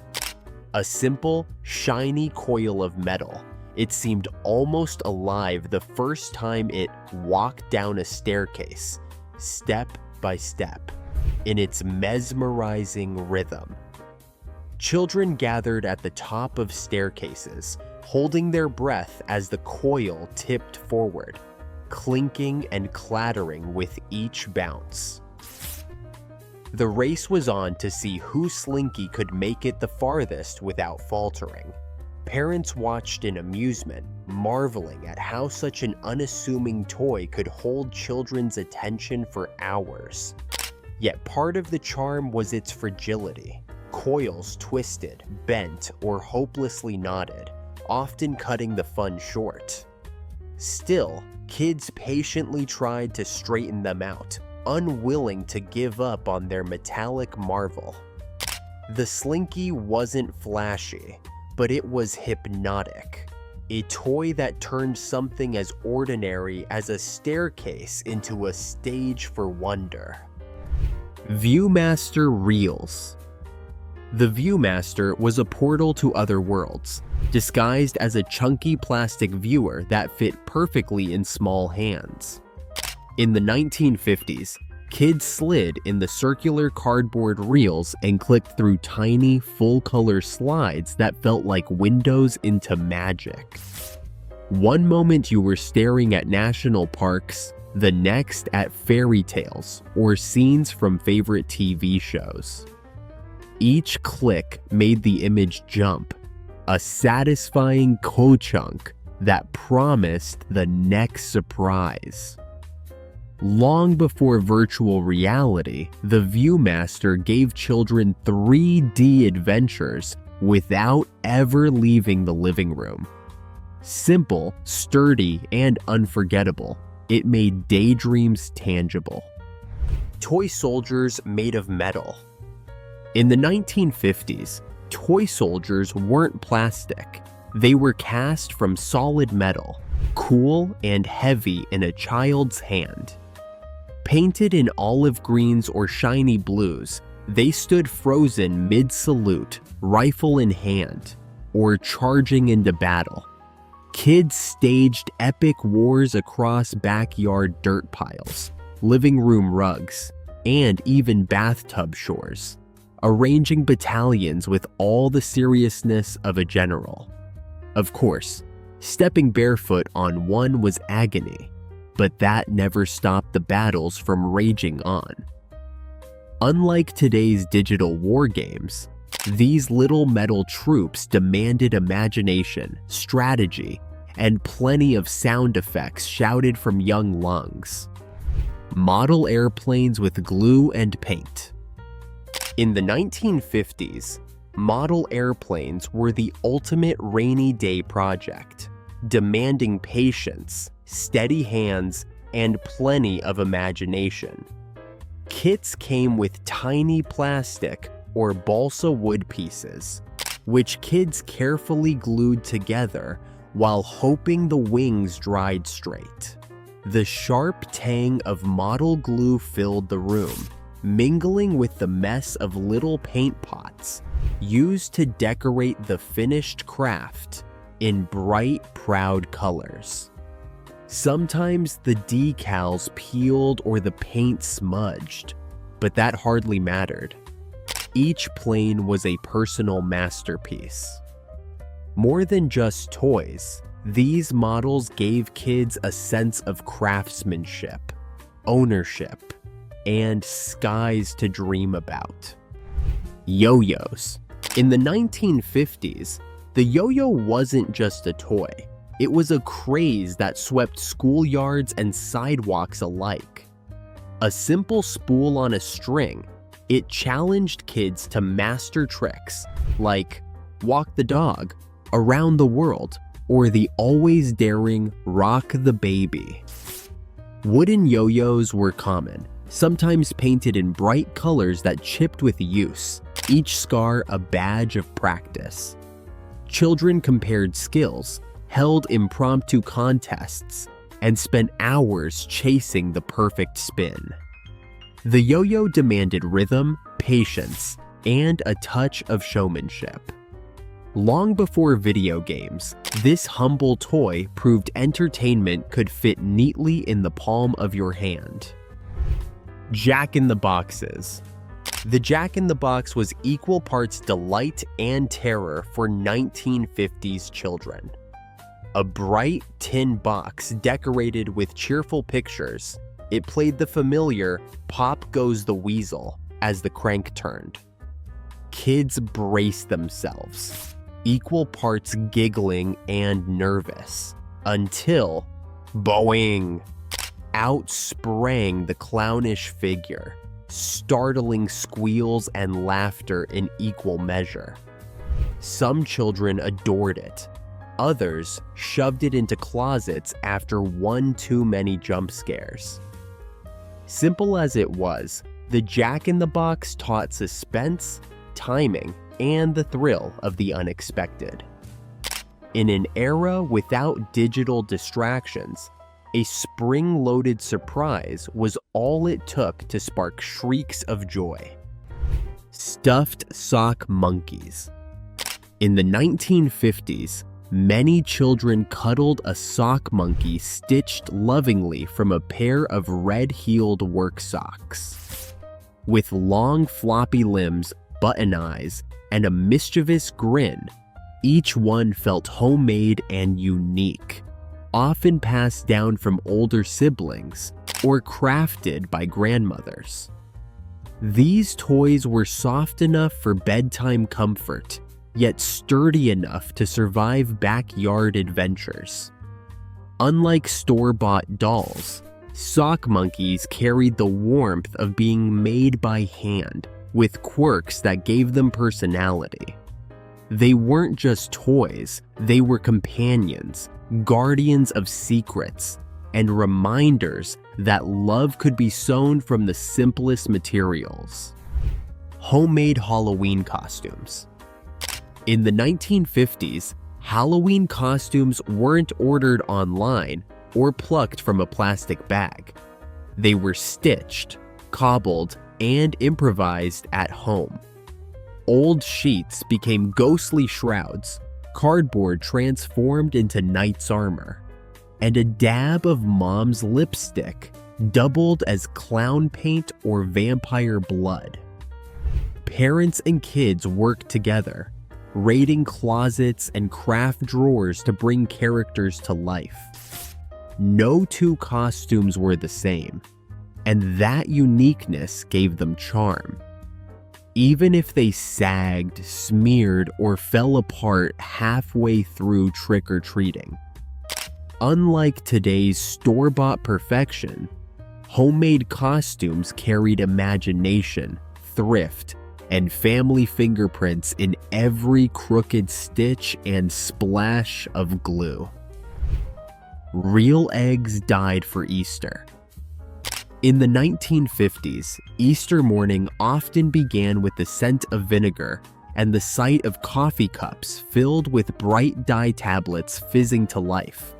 A simple, shiny coil of metal, it seemed almost alive the first time it walked down a staircase, step by step, in its mesmerizing rhythm. Children gathered at the top of staircases, holding their breath as the coil tipped forward, clinking and clattering with each bounce. The race was on to see who Slinky could make it the farthest without faltering. Parents watched in amusement, marveling at how such an unassuming toy could hold children's attention for hours. Yet part of the charm was its fragility. Coils twisted, bent, or hopelessly knotted, often cutting the fun short. Still, kids patiently tried to straighten them out, unwilling to give up on their metallic marvel. The Slinky wasn't flashy, but it was hypnotic. A toy that turned something as ordinary as a staircase into a stage for wonder. Viewmaster Reels. The Viewmaster was a portal to other worlds, disguised as a chunky plastic viewer that fit perfectly in small hands. In the 1950s, kids slid in the circular cardboard reels and clicked through tiny, full-color slides that felt like windows into magic. One moment you were staring at national parks, the next at fairy tales or scenes from favorite TV shows. Each click made the image jump, a satisfying ko-chunk that promised the next surprise. Long before virtual reality, the Viewmaster gave children 3D adventures without ever leaving the living room. Simple, sturdy, and unforgettable, it made daydreams tangible. Toy soldiers made of metal. In the 1950s, toy soldiers weren't plastic. They were cast from solid metal, cool and heavy in a child's hand. Painted in olive greens or shiny blues, they stood frozen mid-salute, rifle in hand, or charging into battle. Kids staged epic wars across backyard dirt piles, living room rugs, and even bathtub shores, arranging battalions with all the seriousness of a general. Of course, stepping barefoot on one was agony, but that never stopped the battles from raging on. Unlike today's digital war games, these little metal troops demanded imagination, strategy, and plenty of sound effects shouted from young lungs. Model airplanes with glue and paint. In the 1950s, model airplanes were the ultimate rainy day project, demanding patience, steady hands, and plenty of imagination. Kits came with tiny plastic or balsa wood pieces, which kids carefully glued together while hoping the wings dried straight. The sharp tang of model glue filled the room, mingling with the mess of little paint pots used to decorate the finished craft in bright, proud colors. Sometimes the decals peeled or the paint smudged, but that hardly mattered. Each plane was a personal masterpiece. More than just toys, these models gave kids a sense of craftsmanship, ownership, and skies to dream about. Yo-yos. In the 1950s, The yo-yo wasn't just a toy. It was a craze that swept schoolyards and sidewalks alike. A simple spool on a string, it challenged kids to master tricks like walk the dog, around the world, or the always daring rock the baby. Wooden yo-yos were common, sometimes painted in bright colors that chipped with use, each scar a badge of practice. Children compared skills, held impromptu contests, and spent hours chasing the perfect spin. The yo-yo demanded rhythm, patience, and a touch of showmanship. Long before video games, this humble toy proved entertainment could fit neatly in the palm of your hand. Jack-in-the-Boxes. The Jack-in-the-Box was equal parts delight and terror for 1950s children. A bright tin box decorated with cheerful pictures, it played the familiar "Pop Goes the Weasel" as the crank turned. Kids braced themselves, equal parts giggling and nervous, until boing! Out sprang the clownish figure, startling squeals and laughter in equal measure. Some children adored it. Others shoved it into closets after one too many jump scares. Simple as it was, the Jack-in-the-Box taught suspense, timing, and the thrill of the unexpected. In an era without digital distractions, a spring-loaded surprise was all it took to spark shrieks of joy. Stuffed sock monkeys. In the 1950s, many children cuddled a sock monkey stitched lovingly from a pair of red-heeled work socks. With long floppy limbs, button eyes, and a mischievous grin, each one felt homemade and unique, often passed down from older siblings or crafted by grandmothers. These toys were soft enough for bedtime comfort, yet sturdy enough to survive backyard adventures. Unlike store-bought dolls, sock monkeys carried the warmth of being made by hand, with quirks that gave them personality. They weren't just toys, they were companions, guardians of secrets, and reminders that love could be sewn from the simplest materials. Homemade Halloween costumes. In the 1950s, Halloween costumes weren't ordered online or plucked from a plastic bag. They were stitched, cobbled, and improvised at home. Old sheets became ghostly shrouds, cardboard transformed into knight's armor, and a dab of mom's lipstick doubled as clown paint or vampire blood. Parents and kids worked together, raiding closets and craft drawers to bring characters to life. No two costumes were the same, and that uniqueness gave them charm. Even if they sagged, smeared, or fell apart halfway through trick-or-treating. Unlike today's store-bought perfection, homemade costumes carried imagination, thrift, and family fingerprints in every crooked stitch and splash of glue. Real eggs died for Easter. In the 1950s, Easter morning often began with the scent of vinegar and the sight of coffee cups filled with bright dye tablets fizzing to life.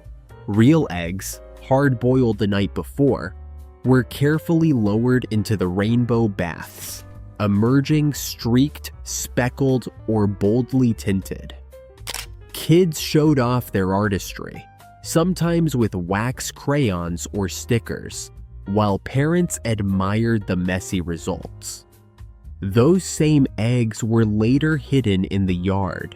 Real eggs, hard-boiled the night before, were carefully lowered into the rainbow baths, emerging streaked, speckled, or boldly tinted. Kids showed off their artistry, sometimes with wax crayons or stickers, while parents admired the messy results. Those same eggs were later hidden in the yard,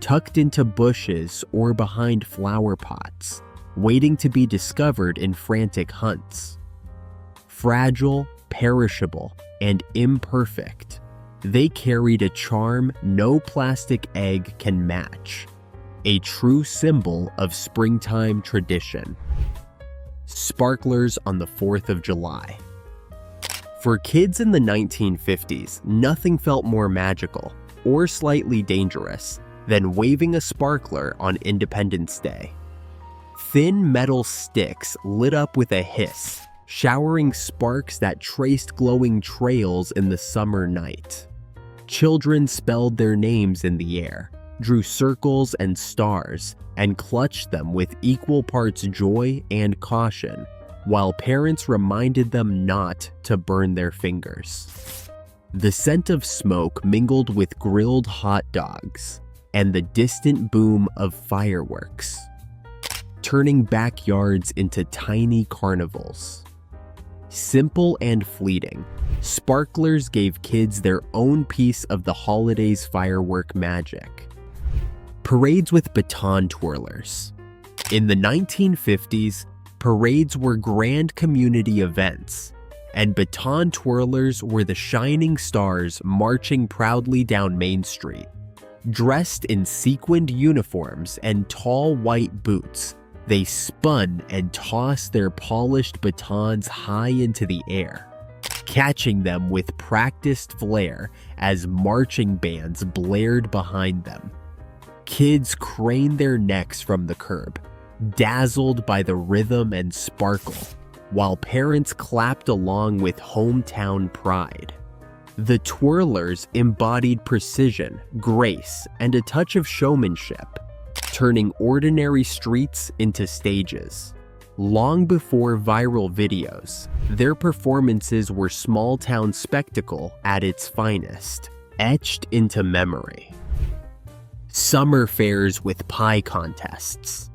tucked into bushes or behind flower pots, waiting to be discovered in frantic hunts. Fragile, perishable, and imperfect, they carried a charm no plastic egg can match, a true symbol of springtime tradition. Sparklers on the 4th of July. For kids in the 1950s, nothing felt more magical or slightly dangerous than waving a sparkler on Independence Day. Thin metal sticks lit up with a hiss, showering sparks that traced glowing trails in the summer night. Children spelled their names in the air, drew circles and stars, and clutched them with equal parts joy and caution, while parents reminded them not to burn their fingers. The scent of smoke mingled with grilled hot dogs and the distant boom of fireworks, turning backyards into tiny carnivals. Simple and fleeting, sparklers gave kids their own piece of the holiday's firework magic. Parades with baton twirlers. In the 1950s, parades were grand community events, and baton twirlers were the shining stars marching proudly down Main Street. Dressed in sequined uniforms and tall white boots, they spun and tossed their polished batons high into the air, catching them with practiced flair as marching bands blared behind them. Kids craned their necks from the curb, dazzled by the rhythm and sparkle, while parents clapped along with hometown pride. The twirlers embodied precision, grace, and a touch of showmanship, turning ordinary streets into stages. Long before viral videos, their performances were small-town spectacle at its finest, etched into memory. Summer fairs with pie contests.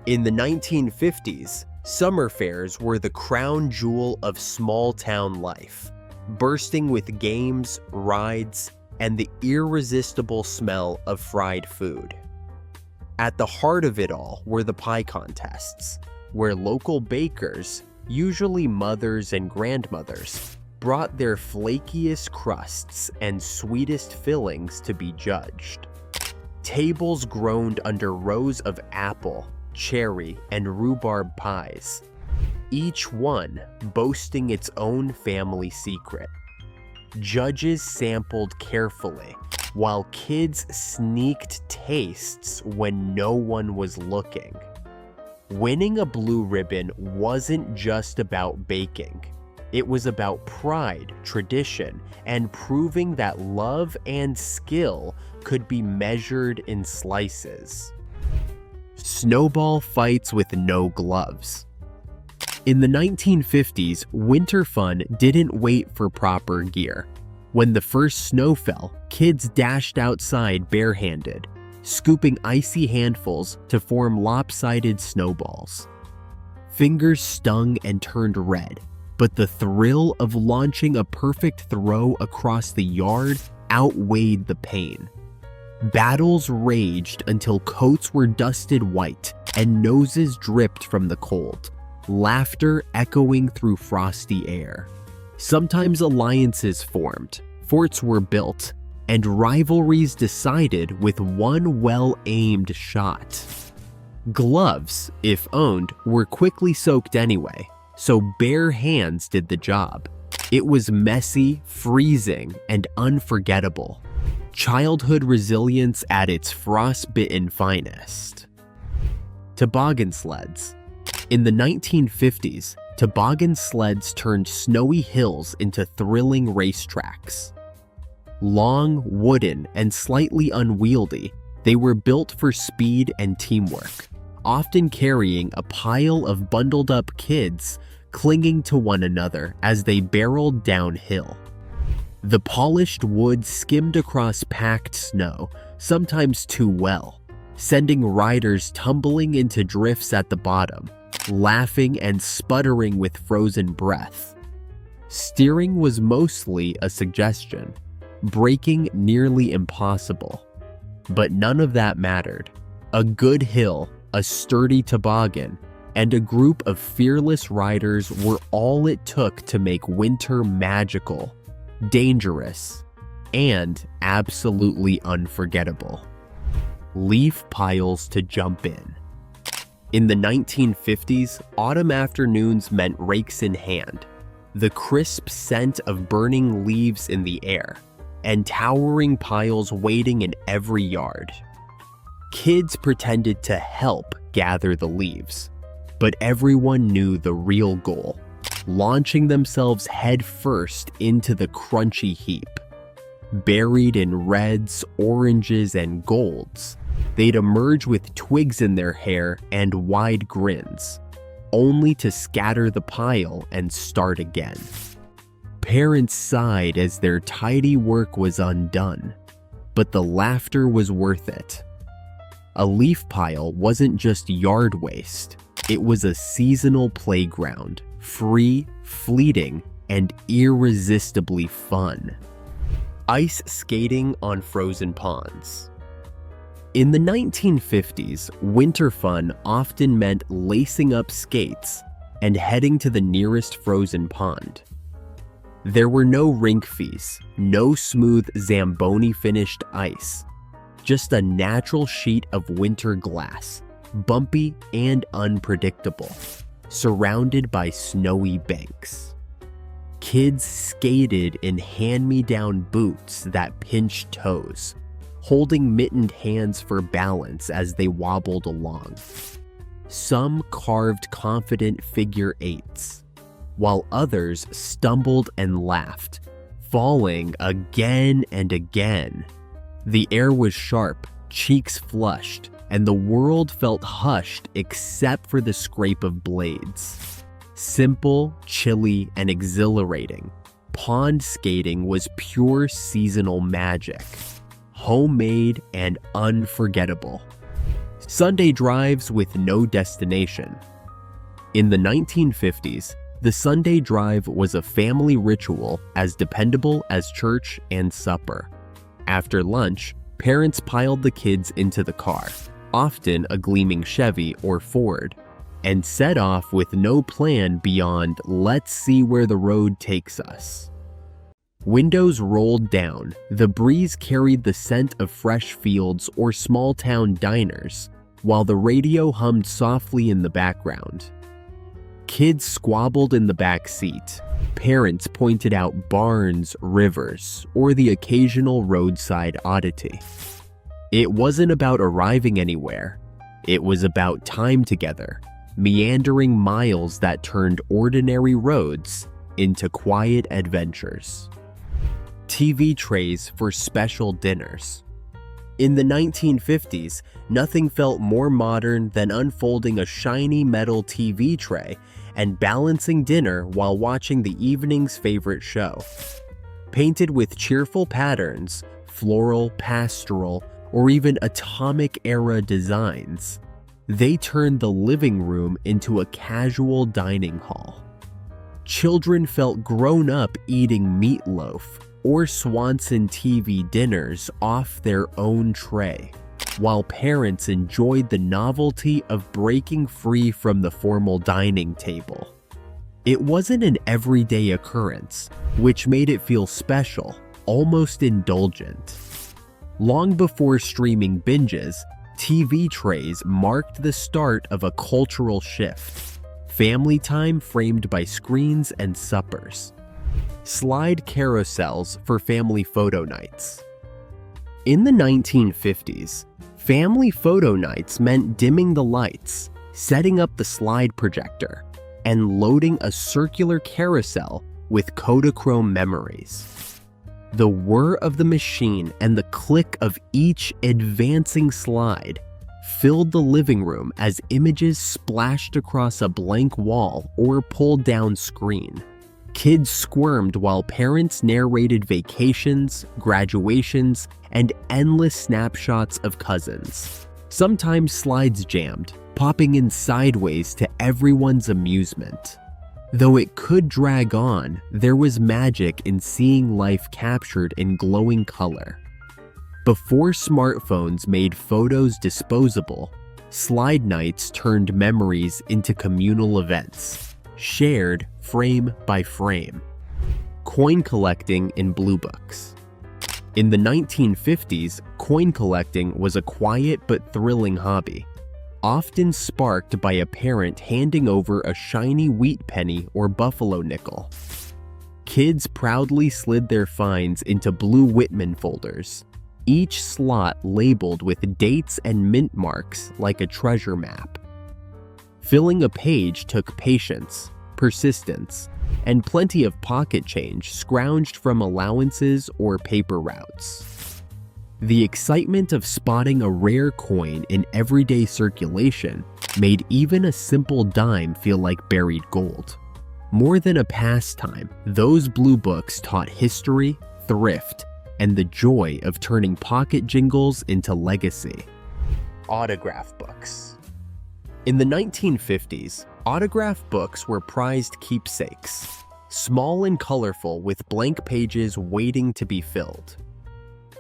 In the 1950s, summer fairs were the crown jewel of small-town life, bursting with games, rides, and the irresistible smell of fried food. At the heart of it all were the pie contests, where local bakers, usually mothers and grandmothers, brought their flakiest crusts and sweetest fillings to be judged. Tables groaned under rows of apple, cherry, and rhubarb pies, each one boasting its own family secret. Judges sampled carefully, while kids sneaked tastes when no one was looking. Winning a blue ribbon wasn't just about baking. It was about pride, tradition, and proving that love and skill could be measured in slices. Snowball fights with no gloves. In the 1950s, winter fun didn't wait for proper gear. When the first snow fell, kids dashed outside barehanded, scooping icy handfuls to form lopsided snowballs. Fingers stung and turned red, but the thrill of launching a perfect throw across the yard outweighed the pain. Battles raged until coats were dusted white and noses dripped from the cold, laughter echoing through frosty air. Sometimes alliances formed, forts were built, and rivalries decided with one well-aimed shot. Gloves, if owned, were quickly soaked anyway, so bare hands did the job. It was messy, freezing, and unforgettable. Childhood resilience at its frostbitten finest. Toboggan sleds. In the 1950s, toboggan sleds turned snowy hills into thrilling racetracks. Long, wooden, and slightly unwieldy, they were built for speed and teamwork, often carrying a pile of bundled-up kids clinging to one another as they barreled downhill. The polished wood skimmed across packed snow, sometimes too well, sending riders tumbling into drifts at the bottom, laughing and sputtering with frozen breath. Steering was mostly a suggestion, braking nearly impossible. But none of that mattered. A good hill, a sturdy toboggan, and a group of fearless riders were all it took to make winter magical, dangerous, and absolutely unforgettable: leaf piles to jump in. In the 1950s, autumn afternoons meant rakes in hand, the crisp scent of burning leaves in the air, and towering piles waiting in every yard. Kids pretended to help gather the leaves, but everyone knew the real goal: launching themselves headfirst into the crunchy heap. Buried in reds, oranges, and golds, they'd emerge with twigs in their hair and wide grins, only to scatter the pile and start again. Parents sighed as their tidy work was undone, but the laughter was worth it. A leaf pile wasn't just yard waste, it was a seasonal playground, free, fleeting, and irresistibly fun. Ice skating on frozen ponds. In the 1950s, winter fun often meant lacing up skates and heading to the nearest frozen pond. There were no rink fees, no smooth Zamboni-finished ice, just a natural sheet of winter glass, bumpy and unpredictable, surrounded by snowy banks. Kids skated in hand-me-down boots that pinched toes, holding mittened hands for balance as they wobbled along. Some carved confident figure eights, while others stumbled and laughed, falling again and again. The air was sharp, cheeks flushed, and the world felt hushed except for the scrape of blades. Simple, chilly, and exhilarating, pond skating was pure seasonal magic. Homemade and unforgettable. Sunday drives with no destination. In the 1950s, the Sunday drive was a family ritual as dependable as church and supper. After lunch, parents piled the kids into the car, often a gleaming Chevy or Ford, and set off with no plan beyond "let's see where the road takes us." Windows rolled down, the breeze carried the scent of fresh fields or small-town diners, while the radio hummed softly in the background. Kids squabbled in the back seat. Parents pointed out barns, rivers, or the occasional roadside oddity. It wasn't about arriving anywhere. It was about time together, meandering miles that turned ordinary roads into quiet adventures. TV trays for special dinners. In the 1950s, nothing felt more modern than unfolding a shiny metal TV tray and balancing dinner while watching the evening's favorite show. Painted with cheerful patterns, floral, pastoral, or even atomic-era designs, they turned the living room into a casual dining hall. Children felt grown up eating meatloaf or Swanson TV dinners off their own tray, while parents enjoyed the novelty of breaking free from the formal dining table. It wasn't an everyday occurrence, which made it feel special, almost indulgent. Long before streaming binges, TV trays marked the start of a cultural shift. Family time framed by screens and suppers. Slide carousels for family photo nights. In the 1950s, family photo nights meant dimming the lights, setting up the slide projector, and loading a circular carousel with Kodachrome memories. The whir of the machine and the click of each advancing slide filled the living room as images splashed across a blank wall or pulled down screen. Kids squirmed while parents narrated vacations, graduations, and endless snapshots of cousins. Sometimes slides jammed, popping in sideways to everyone's amusement. Though it could drag on, there was magic in seeing life captured in glowing color. Before smartphones made photos disposable, slide nights turned memories into communal events, shared frame by frame. Coin collecting in blue books. In the 1950s, coin collecting was a quiet but thrilling hobby, often sparked by a parent handing over a shiny wheat penny or buffalo nickel. Kids proudly slid their finds into blue Whitman folders, each slot labeled with dates and mint marks like a treasure map. Filling a page took patience, persistence, and plenty of pocket change scrounged from allowances or paper routes. The excitement of spotting a rare coin in everyday circulation made even a simple dime feel like buried gold. More than a pastime, those blue books taught history, thrift, and the joy of turning pocket jingles into legacy. Autograph books. In the 1950s, autograph books were prized keepsakes, small and colorful with blank pages waiting to be filled.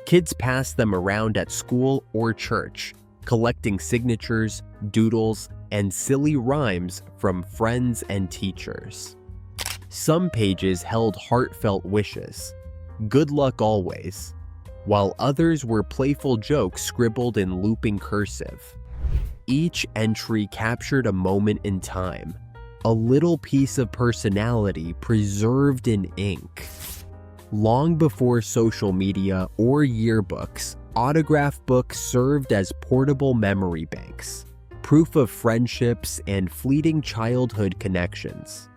Kids passed them around at school or church, collecting signatures, doodles, and silly rhymes from friends and teachers. Some pages held heartfelt wishes, "Good luck always," while others were playful jokes scribbled in looping cursive. Each entry captured a moment in time, a little piece of personality preserved in ink. Long before social media or yearbooks, autograph books served as portable memory banks, proof of friendships and fleeting childhood connections.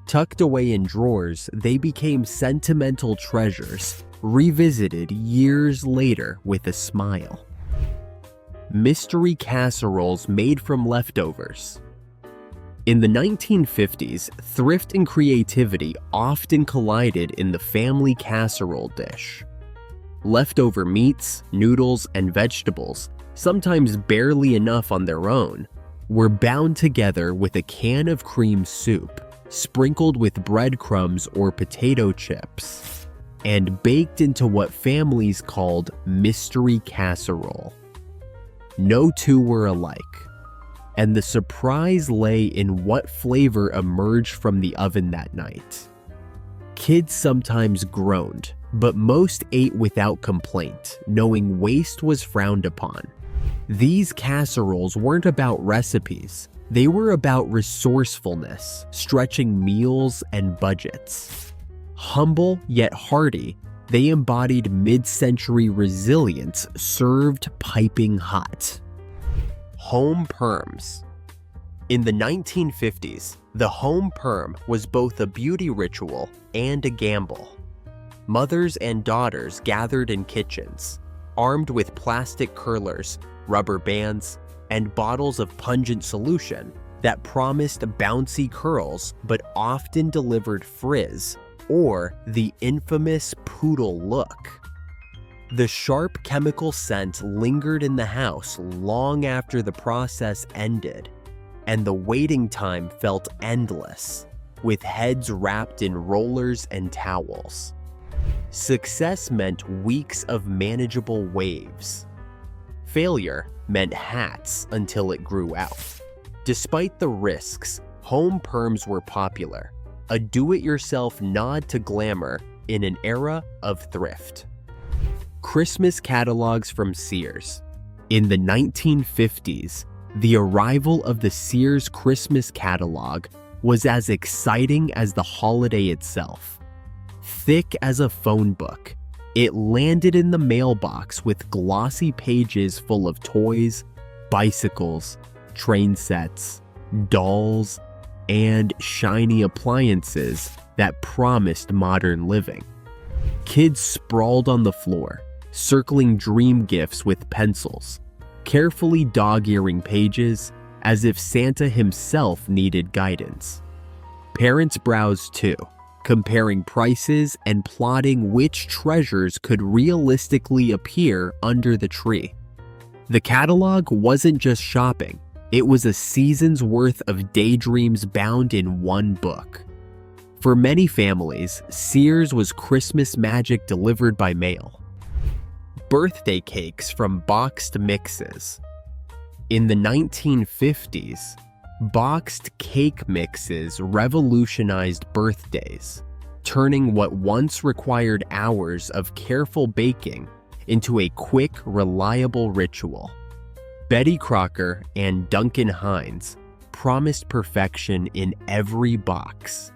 Tucked away in drawers, they became sentimental treasures, revisited years later with a smile. Mystery casseroles made from leftovers. In the 1950s, thrift and creativity often collided in the family casserole dish. Leftover meats, noodles, and vegetables, sometimes barely enough on their own, were bound together with a can of cream soup, sprinkled with breadcrumbs or potato chips, and baked into what families called mystery casserole. No two were alike, and the surprise lay in what flavor emerged from the oven that night. Kids sometimes groaned, but most ate without complaint, knowing waste was frowned upon. These casseroles weren't about recipes. They were about resourcefulness, stretching meals and budgets. Humble yet hearty, they embodied mid-century resilience served piping hot. Home perms. In the 1950s, the home perm was both a beauty ritual and a gamble. Mothers and daughters gathered in kitchens, armed with plastic curlers, rubber bands, and bottles of pungent solution that promised bouncy curls but often delivered frizz or the infamous poodle look. The sharp chemical scent lingered in the house long after the process ended, and the waiting time felt endless, with heads wrapped in rollers and towels. Success meant weeks of manageable waves. Failure meant hats until it grew out. Despite the risks, home perms were popular, a do-it-yourself nod to glamour in an era of thrift. Christmas catalogs from Sears. In the 1950s, the arrival of the Sears Christmas catalog was as exciting as the holiday itself. Thick as a phone book, it landed in the mailbox with glossy pages full of toys, bicycles, train sets, dolls, and shiny appliances that promised modern living. Kids sprawled on the floor, circling dream gifts with pencils, carefully dog-earing pages as if Santa himself needed guidance. Parents browsed too, comparing prices and plotting which treasures could realistically appear under the tree. The catalog wasn't just shopping, it was a season's worth of daydreams bound in one book. For many families, Sears was Christmas magic delivered by mail. Birthday cakes from boxed mixes. In the 1950s, boxed cake mixes revolutionized birthdays. turning what once required hours of careful baking into a quick, reliable ritual. Betty Crocker and Duncan Hines promised perfection in every box.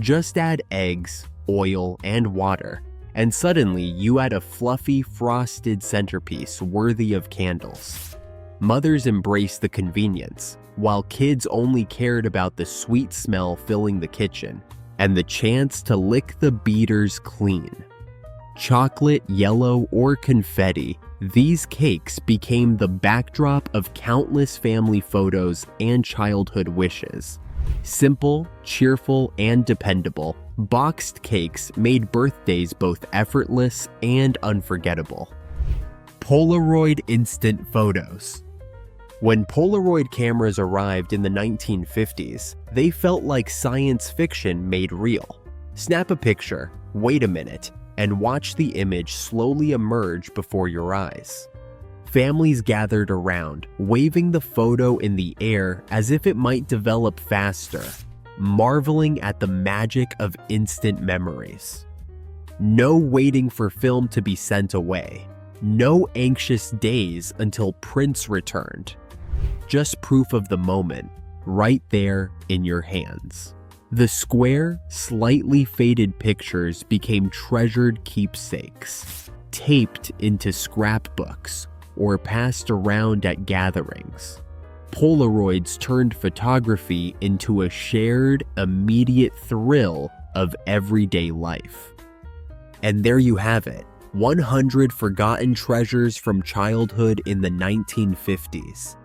Just add eggs, oil, and water, and suddenly you had a fluffy, frosted centerpiece worthy of candles. Mothers embraced the convenience, while kids only cared about the sweet smell filling the kitchen and the chance to lick the beaters clean. Chocolate, yellow, or confetti, these cakes became the backdrop of countless family photos and childhood wishes. Simple, cheerful, and dependable, boxed cakes made birthdays both effortless and unforgettable. Polaroid instant photos. When Polaroid cameras arrived in the 1950s, they felt like science fiction made real. Snap a picture, wait a minute, and watch the image slowly emerge before your eyes. Families gathered around, waving the photo in the air as if it might develop faster, marveling at the magic of instant memories. No waiting for film to be sent away. No anxious days until prints returned. Just proof of the moment, right there in your hands. The square, slightly faded pictures became treasured keepsakes, taped into scrapbooks, or passed around at gatherings. Polaroids turned photography into a shared, immediate thrill of everyday life. And there you have it, 100 forgotten treasures from childhood in the 1950s.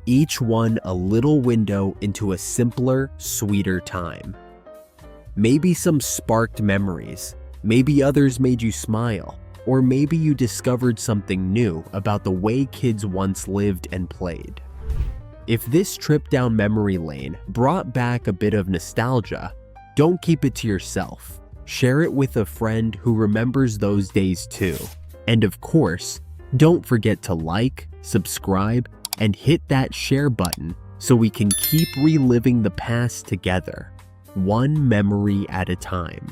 Each one a little window into a simpler, sweeter time. Maybe some sparked memories, maybe others made you smile, or maybe you discovered something new about the way kids once lived and played. If this trip down memory lane brought back a bit of nostalgia, don't keep it to yourself. Share it with a friend who remembers those days too. And of course, don't forget to like, subscribe, and hit that share button so we can keep reliving the past together, one memory at a time.